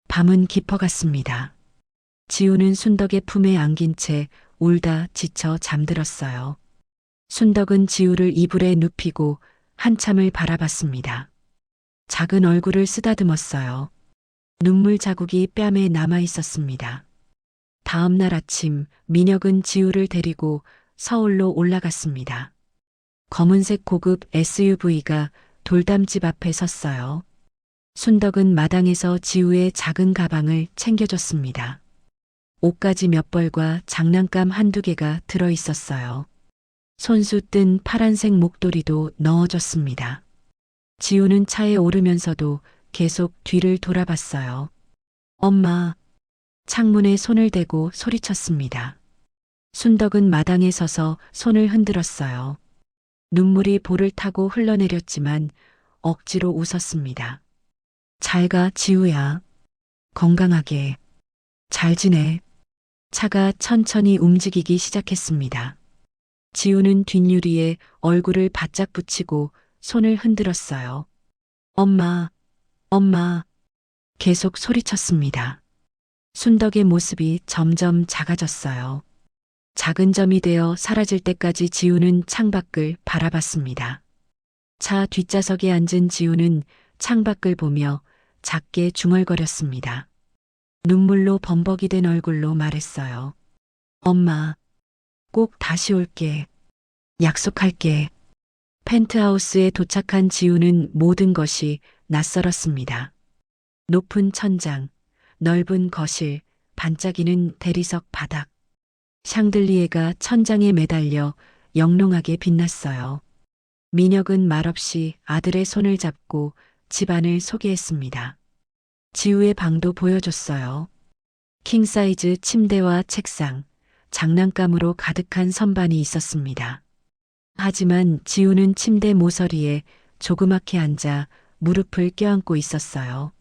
밤은 깊어갔습니다. 지우는 순덕의 품에 안긴 채 울다 지쳐 잠들었어요. 순덕은 지우를 이불에 눕히고 한참을 바라봤습니다. 작은 얼굴을 쓰다듬었어요. 눈물 자국이 뺨에 남아 있었습니다. 다음 날 아침 민혁은 지우를 데리고 서울로 올라갔습니다. 검은색 고급 SUV가 돌담집 앞에 섰어요. 순덕은 마당에서 지우의 작은 가방을 챙겨줬습니다. 옷가지 몇 벌과 장난감 한두 개가 들어 있었어요. 손수 뜬 파란색 목도리도 넣어줬습니다. 지우는 차에 오르면서도 계속 뒤를 돌아봤어요. 엄마, 창문에 손을 대고 소리쳤습니다. 순덕은 마당에 서서 손을 흔들었어요. 눈물이 볼을 타고 흘러내렸지만 억지로 웃었습니다. 잘 가, 지우야. 건강하게. 잘 지내. 차가 천천히 움직이기 시작했습니다. 지우는 뒷유리에 얼굴을 바짝 붙이고 손을 흔들었어요. 엄마, 엄마. 계속 소리쳤습니다. 순덕의 모습이 점점 작아졌어요. 작은 점이 되어 사라질 때까지 지우는 창밖을 바라봤습니다. 차 뒷좌석에 앉은 지우는 창밖을 보며 작게 중얼거렸습니다. 눈물로 범벅이 된 얼굴로 말했어요. 엄마, 꼭 다시 올게. 약속할게. 펜트하우스에 도착한 지우는 모든 것이 낯설었습니다. 높은 천장, 넓은 거실, 반짝이는 대리석 바닥. 샹들리에가 천장에 매달려 영롱하게 빛났어요. 민혁은 말없이 아들의 손을 잡고 집안을 소개했습니다. 지우의 방도 보여줬어요. 킹사이즈 침대와 책상, 장난감으로 가득한 선반이 있었습니다. 하지만 지우는 침대 모서리에 조그맣게 앉아 무릎을 껴안고 있었어요.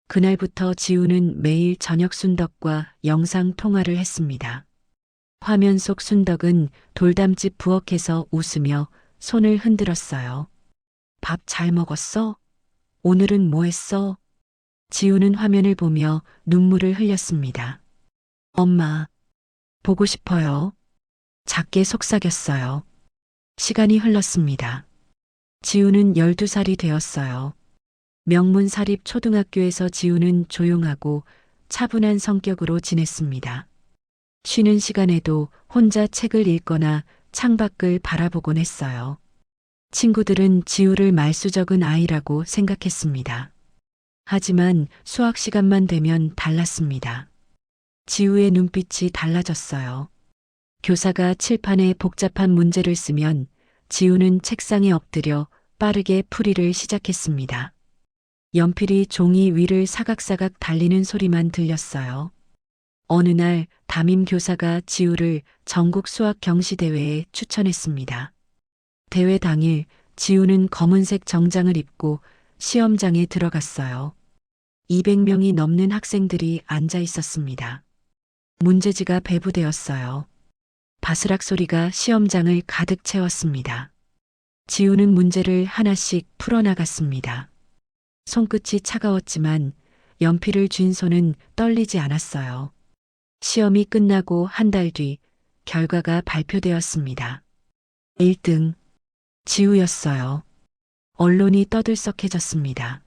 그날부터 지우는 매일 저녁 순덕과 영상 통화를 했습니다. 화면 속 순덕은 돌담집 부엌에서 웃으며 손을 흔들었어요. 밥 잘 먹었어? 오늘은 뭐 했어? 지우는 화면을 보며 눈물을 흘렸습니다. 엄마, 보고 싶어요. 작게 속삭였어요. 시간이 흘렀습니다. 지우는 12살이 되었어요. 명문 사립 초등학교에서 지우는 조용하고 차분한 성격으로 지냈습니다. 쉬는 시간에도 혼자 책을 읽거나 창밖을 바라보곤 했어요. 친구들은 지우를 말수적은 아이라고 생각했습니다. 하지만 수학 시간만 되면 달랐습니다. 지우의 눈빛이 달라졌어요. 교사가 칠판에 복잡한 문제를 쓰면 지우는 책상에 엎드려 빠르게 풀이를 시작했습니다. 연필이 종이 위를 사각사각 달리는 소리만 들렸어요. 어느 날 담임 교사가 지우를 전국 수학 경시 대회에 추천했습니다. 대회 당일 지우는 검은색 정장을 입고 시험장에 들어갔어요. 200명이 넘는 학생들이 앉아 있었습니다. 문제지가 배부되었어요. 바스락 소리가 시험장을 가득 채웠습니다. 지우는 문제를 하나씩 풀어나갔습니다. 손끝이 차가웠지만 연필을 쥔 손은 떨리지 않았어요. 시험이 끝나고 한 달 뒤 결과가 발표되었습니다. 1등, 지우였어요. 언론이 떠들썩해졌습니다.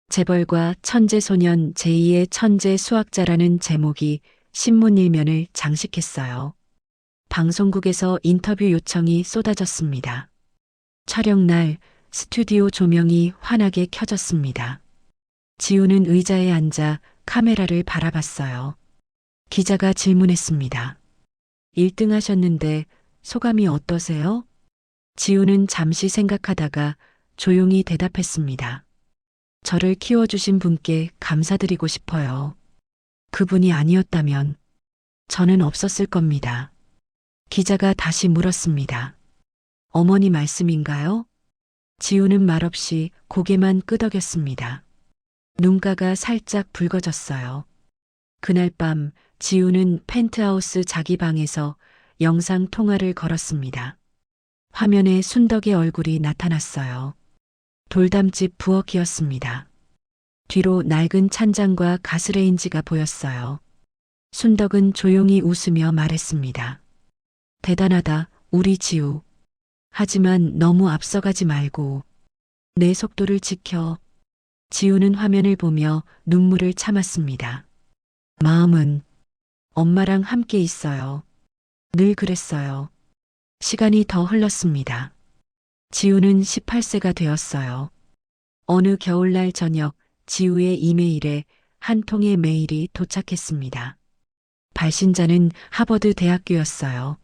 재벌과 천재소년 제2의 천재 수학자라는 제목이 신문 일면을 장식했어요. 방송국에서 인터뷰 요청이 쏟아졌습니다. 촬영날 스튜디오 조명이 환하게 켜졌습니다. 지우는 의자에 앉아 카메라를 바라봤어요. 기자가 질문했습니다. 1등 하셨는데 소감이 어떠세요? 지우는 잠시 생각하다가 조용히 대답했습니다. 저를 키워주신 분께 감사드리고 싶어요. 그분이 아니었다면 저는 없었을 겁니다. 기자가 다시 물었습니다. 어머니 말씀인가요? 지우는 말없이 고개만 끄덕였습니다. 눈가가 살짝 붉어졌어요. 그날 밤 지우는 펜트하우스 자기 방에서 영상 통화를 걸었습니다. 화면에 순덕의 얼굴이 나타났어요. 돌담집 부엌이었습니다. 뒤로 낡은 찬장과 가스레인지가 보였어요. 순덕은 조용히 웃으며 말했습니다. 대단하다, 우리 지우. 하지만 너무 앞서가지 말고 내 속도를 지켜. 지우는 화면을 보며 눈물을 참았습니다. 마음은 엄마랑 함께 있어요. 늘 그랬어요. 시간이 더 흘렀습니다. 지우는 18세가 되었어요. 어느 겨울날 저녁 지우의 이메일에 한 통의 메일이 도착했습니다. 발신자는 하버드 대학교였어요.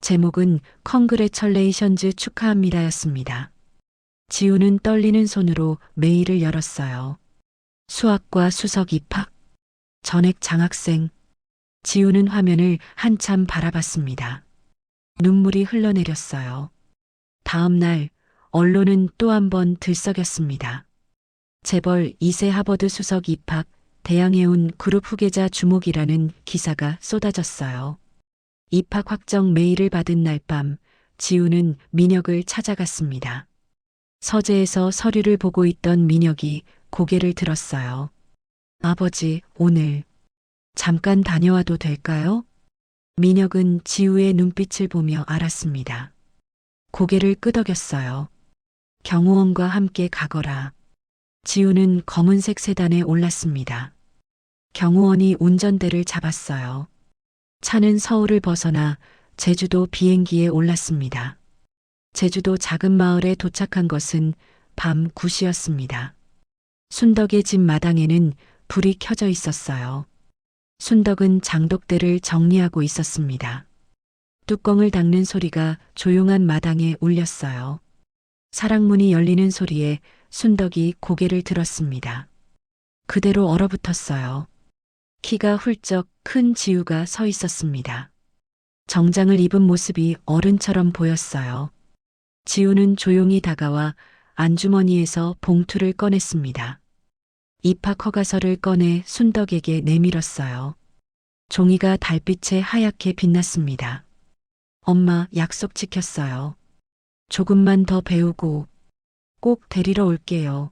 제목은 컨그레처레이션즈 축하합니다였습니다. 지우는 떨리는 손으로 메일을 열었어요. 수학과 수석 입학, 전액 장학생. 지우는 화면을 한참 바라봤습니다. 눈물이 흘러내렸어요. 다음 날 언론은 또 한 번 들썩였습니다. 재벌 2세 하버드 수석 입학, 대양해운 그룹 후계자 주목이라는 기사가 쏟아졌어요. 입학 확정 메일을 받은 날 밤, 지우는 민혁을 찾아갔습니다. 서재에서 서류를 보고 있던 민혁이 고개를 들었어요. 아버지, 오늘 잠깐 다녀와도 될까요? 민혁은 지우의 눈빛을 보며 알았습니다. 고개를 끄덕였어요. 경호원과 함께 가거라. 지우는 검은색 세단에 올랐습니다. 경호원이 운전대를 잡았어요. 차는 서울을 벗어나 제주도 비행기에 올랐습니다. 제주도 작은 마을에 도착한 것은 밤 9시였습니다. 순덕의 집 마당에는 불이 켜져 있었어요. 순덕은 장독대를 정리하고 있었습니다. 뚜껑을 닦는 소리가 조용한 마당에 울렸어요. 사랑문이 열리는 소리에 순덕이 고개를 들었습니다. 그대로 얼어붙었어요. 키가 훌쩍 큰 지우가 서 있었습니다. 정장을 입은 모습이 어른처럼 보였어요. 지우는 조용히 다가와 안주머니에서 봉투를 꺼냈습니다. 입학 허가서를 꺼내 순덕에게 내밀었어요. 종이가 달빛에 하얗게 빛났습니다. 엄마, 약속 지켰어요. 조금만 더 배우고 꼭 데리러 올게요.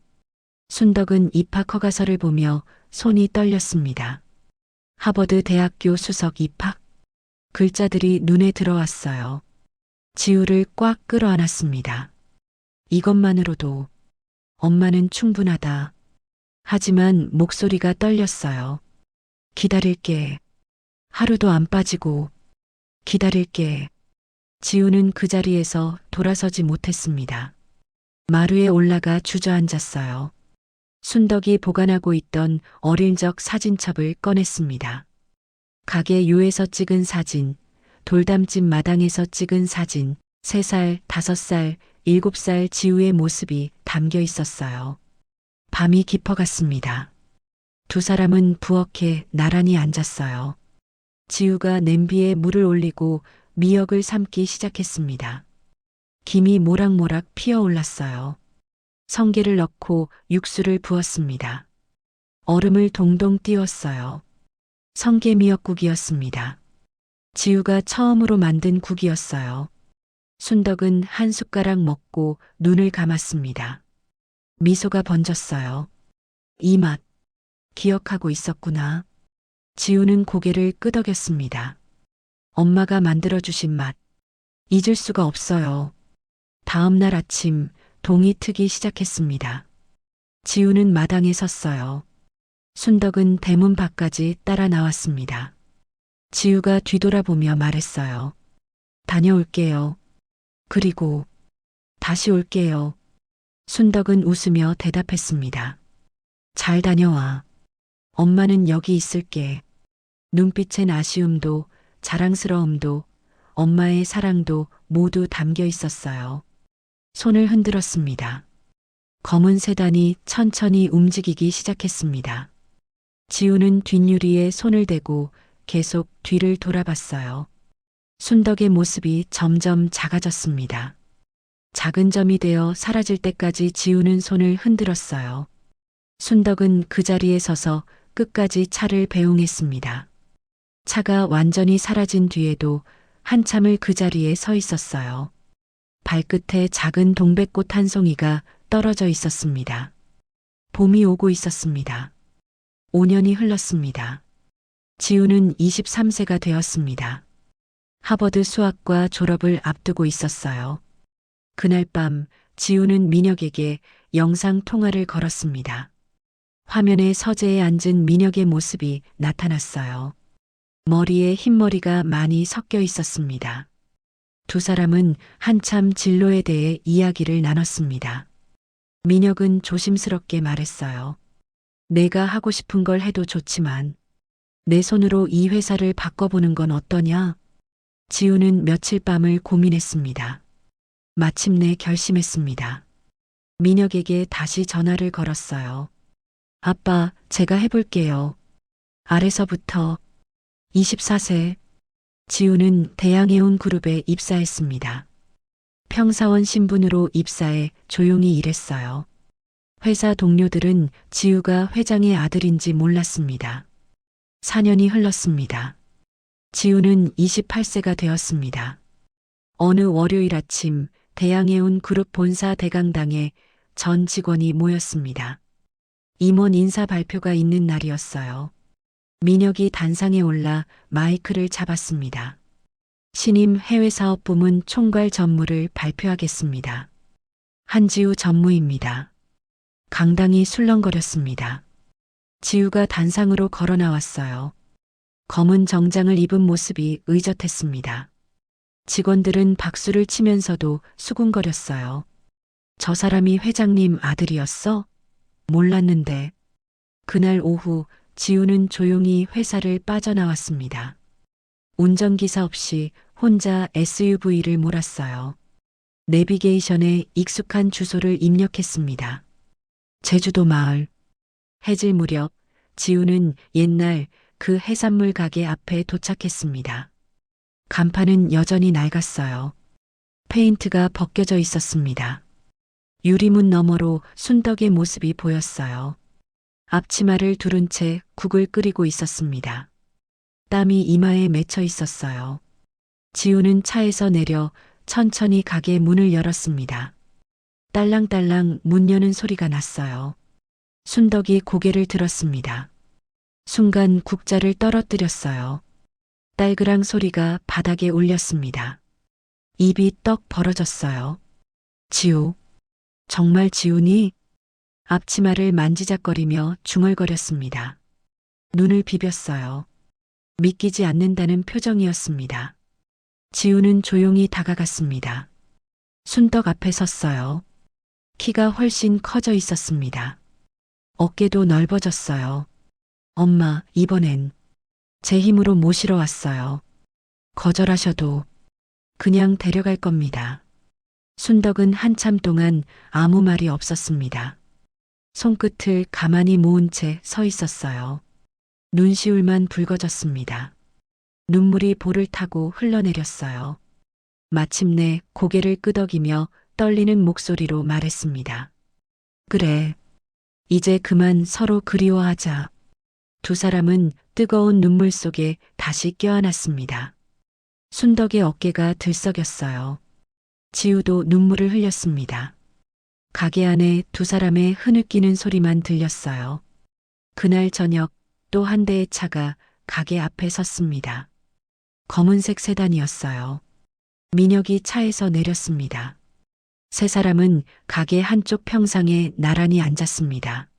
순덕은 입학 허가서를 보며 손이 떨렸습니다. 하버드 대학교 수석 입학. 글자들이 눈에 들어왔어요. 지우를 꽉 끌어안았습니다. 이것만으로도 엄마는 충분하다. 하지만 목소리가 떨렸어요. 기다릴게. 하루도 안 빠지고 기다릴게. 지우는 그 자리에서 돌아서지 못했습니다. 마루에 올라가 주저앉았어요. 순덕이 보관하고 있던 어릴 적 사진첩을 꺼냈습니다. 가게 요에서 찍은 사진, 돌담집 마당에서 찍은 사진, 3살, 5살, 7살 지우의 모습이 담겨 있었어요. 밤이 깊어갔습니다. 두 사람은 부엌에 나란히 앉았어요. 지우가 냄비에 물을 올리고 미역을 삶기 시작했습니다. 김이 모락모락 피어올랐어요. 성게를 넣고 육수를 부었습니다. 얼음을 동동 띄웠어요. 성게 미역국이었습니다. 지우가 처음으로 만든 국이었어요. 순덕은 한 숟가락 먹고 눈을 감았습니다. 미소가 번졌어요. 이 맛, 기억하고 있었구나. 지우는 고개를 끄덕였습니다. 엄마가 만들어주신 맛, 잊을 수가 없어요. 다음 날 아침, 동이 트기 시작했습니다. 지우는 마당에 섰어요. 순덕은 대문 밖까지 따라 나왔습니다. 지우가 뒤돌아보며 말했어요. 다녀올게요. 그리고 다시 올게요. 순덕은 웃으며 대답했습니다. 잘 다녀와. 엄마는 여기 있을게. 눈빛엔 아쉬움도 자랑스러움도 엄마의 사랑도 모두 담겨 있었어요. 손을 흔들었습니다. 검은 세단이 천천히 움직이기 시작했습니다. 지우는 뒷유리에 손을 대고 계속 뒤를 돌아봤어요. 순덕의 모습이 점점 작아졌습니다. 작은 점이 되어 사라질 때까지 지우는 손을 흔들었어요. 순덕은 그 자리에 서서 끝까지 차를 배웅했습니다. 차가 완전히 사라진 뒤에도 한참을 그 자리에 서 있었어요. 발끝에 작은 동백꽃 한 송이가 떨어져 있었습니다. 봄이 오고 있었습니다. 5년이 흘렀습니다. 지우는 23세가 되었습니다. 하버드 수학과 졸업을 앞두고 있었어요. 그날 밤 지우는 민혁에게 영상 통화를 걸었습니다. 화면에 서재에 앉은 민혁의 모습이 나타났어요. 머리에 흰머리가 많이 섞여 있었습니다. 두 사람은 한참 진로에 대해 이야기를 나눴습니다. 민혁은 조심스럽게 말했어요. 내가 하고 싶은 걸 해도 좋지만 내 손으로 이 회사를 바꿔보는 건 어떠냐? 지우는 며칠 밤을 고민했습니다. 마침내 결심했습니다. 민혁에게 다시 전화를 걸었어요. 아빠, 제가 해볼게요. 아래서부터 24세 지우는 대양해운 그룹에 입사했습니다. 평사원 신분으로 입사해 조용히 일했어요. 회사 동료들은 지우가 회장의 아들인지 몰랐습니다. 4년이 흘렀습니다. 지우는 28세가 되었습니다. 어느 월요일 아침 대양해운 그룹 본사 대강당에 전 직원이 모였습니다. 임원 인사 발표가 있는 날이었어요. 민혁이 단상에 올라 마이크를 잡았습니다. 신임 해외사업부문 총괄 전무를 발표하겠습니다. 한지우 전무입니다. 강당이 술렁거렸습니다. 지우가 단상으로 걸어 나왔어요. 검은 정장을 입은 모습이 의젓했습니다. 직원들은 박수를 치면서도 수군거렸어요. 저 사람이 회장님 아들이었어? 몰랐는데. 그날 오후 지우는 조용히 회사를 빠져나왔습니다. 운전기사 없이 혼자 SUV를 몰았어요. 내비게이션에 익숙한 주소를 입력했습니다. 제주도 마을. 해질 무렵 지우는 옛날 그 해산물 가게 앞에 도착했습니다. 간판은 여전히 낡았어요. 페인트가 벗겨져 있었습니다. 유리문 너머로 순덕의 모습이 보였어요. 앞치마를 두른 채 국을 끓이고 있었습니다. 땀이 이마에 맺혀 있었어요. 지우는 차에서 내려 천천히 가게 문을 열었습니다. 딸랑딸랑 문 여는 소리가 났어요. 순덕이 고개를 들었습니다. 순간 국자를 떨어뜨렸어요. 딸그랑 소리가 바닥에 울렸습니다. 입이 떡 벌어졌어요. 지우, 정말 지우니? 앞치마를 만지작거리며 중얼거렸습니다. 눈을 비볐어요. 믿기지 않는다는 표정이었습니다. 지우는 조용히 다가갔습니다. 순덕 앞에 섰어요. 키가 훨씬 커져 있었습니다. 어깨도 넓어졌어요. 엄마, 이번엔 제 힘으로 모시러 왔어요. 거절하셔도 그냥 데려갈 겁니다. 순덕은 한참 동안 아무 말이 없었습니다. 손끝을 가만히 모은 채 서 있었어요. 눈시울만 붉어졌습니다. 눈물이 볼을 타고 흘러내렸어요. 마침내 고개를 끄덕이며 떨리는 목소리로 말했습니다. 그래. 이제 그만 서로 그리워하자. 두 사람은 뜨거운 눈물 속에 다시 껴안았습니다. 순덕의 어깨가 들썩였어요. 지우도 눈물을 흘렸습니다. 가게 안에 두 사람의 흐느끼는 소리만 들렸어요. 그날 저녁 또 한 대의 차가 가게 앞에 섰습니다. 검은색 세단이었어요. 민혁이 차에서 내렸습니다. 세 사람은 가게 한쪽 평상에 나란히 앉았습니다.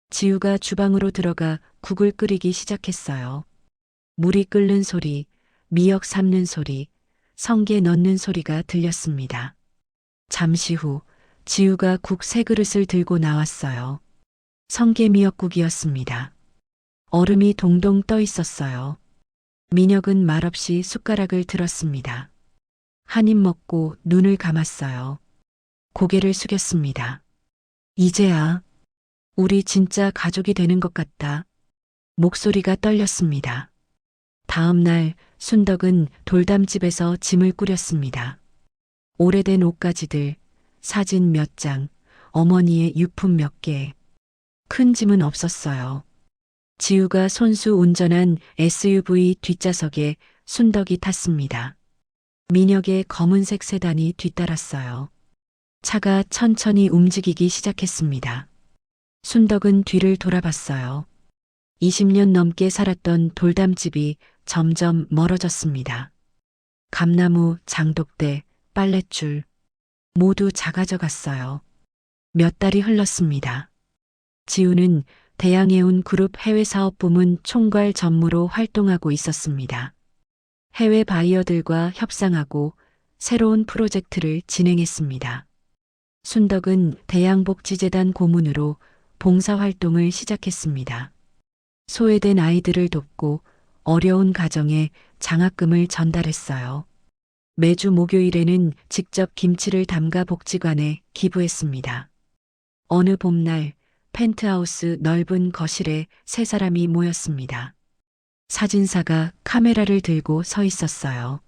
지우가 주방으로 들어가 국을 끓이기 시작했어요. 물이 끓는 소리, 미역 삶는 소리, 성게 넣는 소리가 들렸습니다. 잠시 후 지우가 국 세 그릇을 들고 나왔어요. 성게 미역국이었습니다. 얼음이 동동 떠 있었어요. 민혁은 말없이 숟가락을 들었습니다. 한 입 먹고 눈을 감았어요. 고개를 숙였습니다. 이제야 우리 진짜 가족이 되는 것 같다. 목소리가 떨렸습니다. 다음 날 순덕은 돌담집에서 짐을 꾸렸습니다. 오래된 옷가지들, 사진 몇 장, 어머니의 유품 몇 개. 큰 짐은 없었어요. 지우가 손수 운전한 SUV 뒷좌석에 순덕이 탔습니다. 민혁의 검은색 세단이 뒤따랐어요. 차가 천천히 움직이기 시작했습니다. 순덕은 뒤를 돌아봤어요. 20년 넘게 살았던 돌담집이 점점 멀어졌습니다. 감나무, 장독대, 빨랫줄 모두 작아져 갔어요. 몇 달이 흘렀습니다. 지우는 대양해운 그룹 해외사업부문 총괄 전무로 활동하고 있었습니다. 해외 바이어들과 협상하고 새로운 프로젝트를 진행했습니다. 순덕은 대양복지재단 고문으로 봉사활동을 시작했습니다. 소외된 아이들을 돕고 어려운 가정에 장학금을 전달했어요. 매주 목요일에는 직접 김치를 담가 복지관에 기부했습니다. 어느 봄날 펜트하우스 넓은 거실에 세 사람이 모였습니다. 사진사가 카메라를 들고 서 있었어요.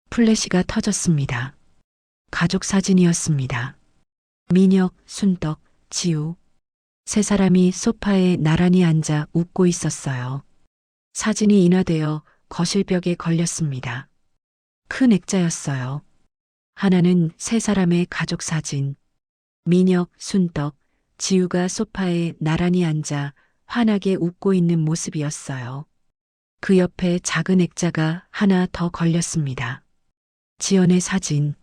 플래시가 터졌습니다. 가족 사진이었습니다. 민혁, 순덕, 지우. 세 사람이 소파에 나란히 앉아 웃고 있었어요. 사진이 인화되어 거실벽에 걸렸습니다. 큰 액자였어요. 하나는 세 사람의 가족 사진. 민혁, 순덕, 지우가 소파에 나란히 앉아 환하게 웃고 있는 모습이었어요. 그 옆에 작은 액자가 하나 더 걸렸습니다. 지연의 사진.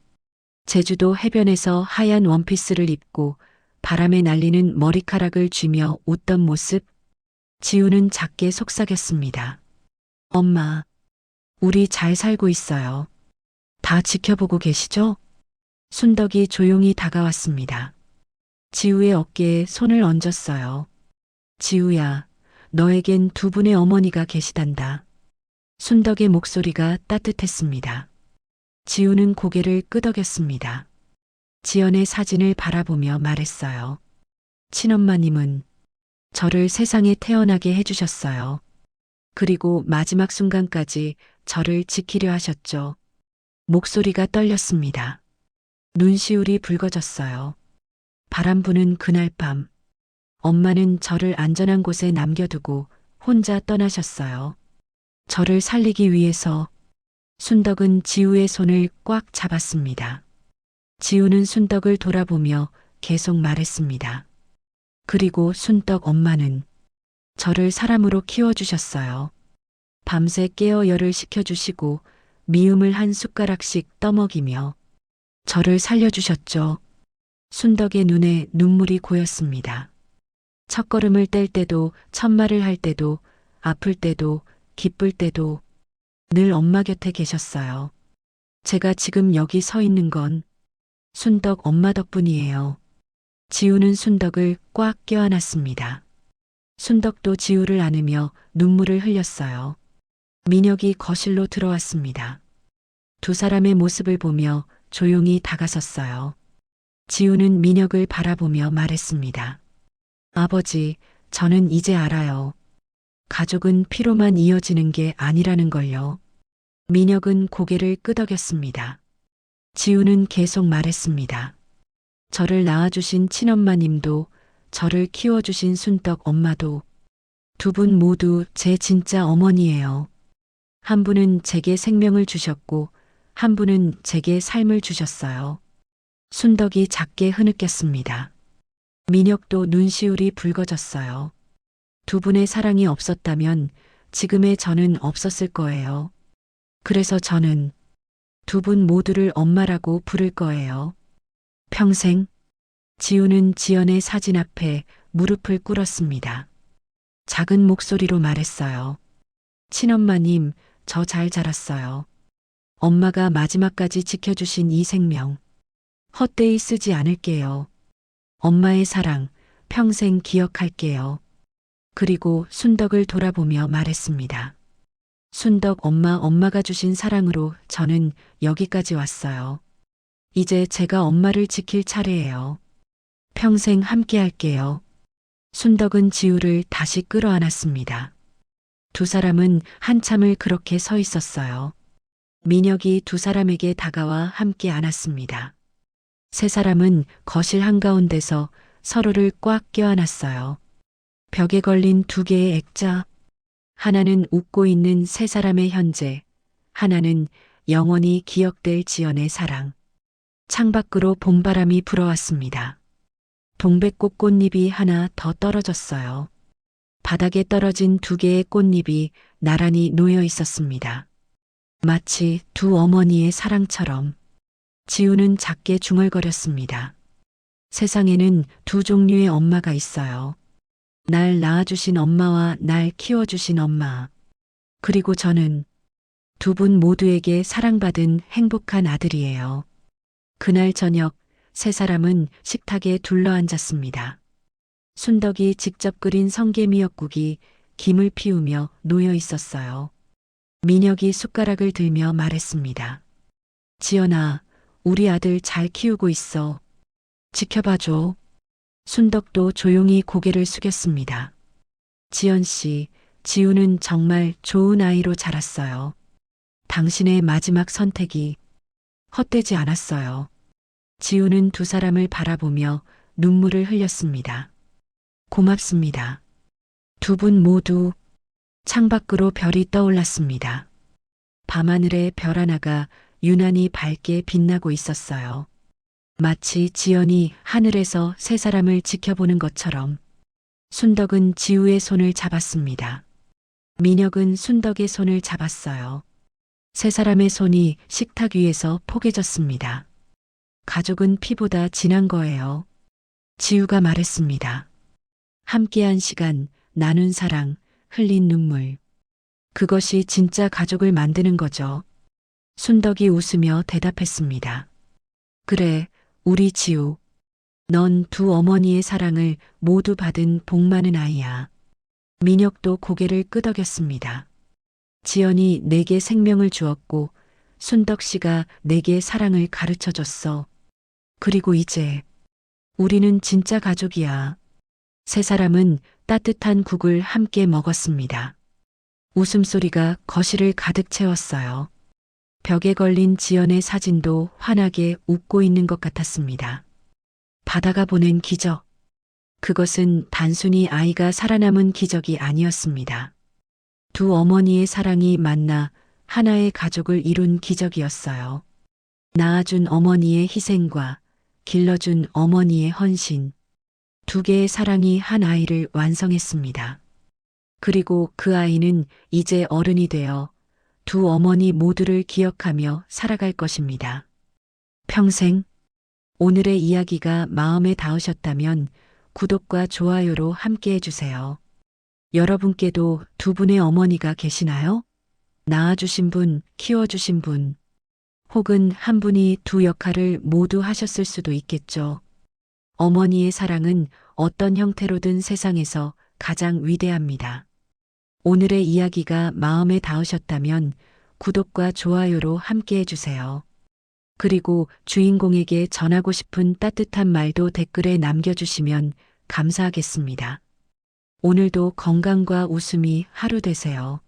제주도 해변에서 하얀 원피스를 입고 바람에 날리는 머리카락을 쥐며 웃던 모습. 지우는 작게 속삭였습니다. 엄마, 우리 잘 살고 있어요. 다 지켜보고 계시죠? 순덕이 조용히 다가왔습니다. 지우의 어깨에 손을 얹었어요. 지우야, 너에겐 두 분의 어머니가 계시단다. 순덕의 목소리가 따뜻했습니다. 지우는 고개를 끄덕였습니다. 지연의 사진을 바라보며 말했어요. 친엄마님은 저를 세상에 태어나게 해주셨어요. 그리고 마지막 순간까지 저를 지키려 하셨죠. 목소리가 떨렸습니다. 눈시울이 붉어졌어요. 바람 부는 그날 밤, 엄마는 저를 안전한 곳에 남겨두고 혼자 떠나셨어요. 저를 살리기 위해서. 순덕은 지우의 손을 꽉 잡았습니다. 지우는 순덕을 돌아보며 계속 말했습니다. 그리고 순덕 엄마는 저를 사람으로 키워주셨어요. 밤새 깨어 열을 식혀주시고 미음을 한 숟가락씩 떠먹이며 저를 살려주셨죠. 순덕의 눈에 눈물이 고였습니다. 첫걸음을 뗄 때도, 첫말을 할 때도, 아플 때도, 기쁠 때도 늘 엄마 곁에 계셨어요. 제가 지금 여기 서 있는 건 순덕 엄마 덕분이에요. 지우는 순덕을 꽉 껴안았습니다. 순덕도 지우를 안으며 눈물을 흘렸어요. 민혁이 거실로 들어왔습니다. 두 사람의 모습을 보며 조용히 다가섰어요. 지우는 민혁을 바라보며 말했습니다. 아버지, 저는 이제 알아요. 가족은 피로만 이어지는 게 아니라는 걸요. 민혁은 고개를 끄덕였습니다. 지우는 계속 말했습니다. 저를 낳아주신 친엄마님도, 저를 키워주신 순덕 엄마도 두 분 모두 제 진짜 어머니예요. 한 분은 제게 생명을 주셨고 한 분은 제게 삶을 주셨어요. 순덕이 작게 흐느꼈습니다. 민혁도 눈시울이 붉어졌어요. 두 분의 사랑이 없었다면 지금의 저는 없었을 거예요. 그래서 저는 두 분 모두를 엄마라고 부를 거예요. 평생. 지우는 지연의 사진 앞에 무릎을 꿇었습니다. 작은 목소리로 말했어요. 친엄마님, 저 잘 자랐어요. 엄마가 마지막까지 지켜주신 이 생명 헛되이 쓰지 않을게요. 엄마의 사랑 평생 기억할게요. 그리고 순덕을 돌아보며 말했습니다. 순덕 엄마, 엄마가 주신 사랑으로 저는 여기까지 왔어요. 이제 제가 엄마를 지킬 차례예요. 평생 함께 할게요. 순덕은 지우를 다시 끌어안았습니다. 두 사람은 한참을 그렇게 서 있었어요. 민혁이 두 사람에게 다가와 함께 안았습니다. 세 사람은 거실 한가운데서 서로를 꽉 껴안았어요. 벽에 걸린 두 개의 액자. 하나는 웃고 있는 세 사람의 현재, 하나는 영원히 기억될 지연의 사랑. 창밖으로 봄바람이 불어왔습니다. 동백꽃 꽃잎이 하나 더 떨어졌어요. 바닥에 떨어진 두 개의 꽃잎이 나란히 놓여 있었습니다. 마치 두 어머니의 사랑처럼. 지우는 작게 중얼거렸습니다. 세상에는 두 종류의 엄마가 있어요. 날 낳아주신 엄마와 날 키워주신 엄마. 그리고 저는 두 분 모두에게 사랑받은 행복한 아들이에요. 그날 저녁 세 사람은 식탁에 둘러앉았습니다. 순덕이 직접 끓인 성게미역국이 김을 피우며 놓여 있었어요. 민혁이 숟가락을 들며 말했습니다. 지연아, 우리 아들 잘 키우고 있어. 지켜봐줘. 순덕도 조용히 고개를 숙였습니다. 지연 씨, 지우는 정말 좋은 아이로 자랐어요. 당신의 마지막 선택이 헛되지 않았어요. 지우는 두 사람을 바라보며 눈물을 흘렸습니다. 고맙습니다. 두 분 모두. 창밖으로 별이 떠올랐습니다. 밤하늘에 별 하나가 유난히 밝게 빛나고 있었어요. 마치 지연이 하늘에서 세 사람을 지켜보는 것처럼. 순덕은 지우의 손을 잡았습니다. 민혁은 순덕의 손을 잡았어요. 세 사람의 손이 식탁 위에서 포개졌습니다. 가족은 피보다 진한 거예요. 지우가 말했습니다. 함께한 시간, 나눈 사랑, 흘린 눈물. 그것이 진짜 가족을 만드는 거죠. 순덕이 웃으며 대답했습니다. 그래, 우리 지우. 넌 두 어머니의 사랑을 모두 받은 복 많은 아이야. 민혁도 고개를 끄덕였습니다. 지연이 내게 생명을 주었고 순덕 씨가 내게 사랑을 가르쳐 줬어. 그리고 이제 우리는 진짜 가족이야. 세 사람은 따뜻한 국을 함께 먹었습니다. 웃음소리가 거실을 가득 채웠어요. 벽에 걸린 지연의 사진도 환하게 웃고 있는 것 같았습니다. 바다가 보낸 기적. 그것은 단순히 아이가 살아남은 기적이 아니었습니다. 두 어머니의 사랑이 만나 하나의 가족을 이룬 기적이었어요. 낳아준 어머니의 희생과 길러준 어머니의 헌신. 두 개의 사랑이 한 아이를 완성했습니다. 그리고 그 아이는 이제 어른이 되어 두 어머니 모두를 기억하며 살아갈 것입니다. 평생. 오늘의 이야기가 마음에 닿으셨다면 구독과 좋아요로 함께 해주세요. 여러분께도 두 분의 어머니가 계시나요? 낳아주신 분, 키워주신 분, 혹은 한 분이 두 역할을 모두 하셨을 수도 있겠죠. 어머니의 사랑은 어떤 형태로든 세상에서 가장 위대합니다. 오늘의 이야기가 마음에 닿으셨다면 구독과 좋아요로 함께 해주세요. 그리고 주인공에게 전하고 싶은 따뜻한 말도 댓글에 남겨주시면 감사하겠습니다. 오늘도 건강과 웃음이 하루 되세요.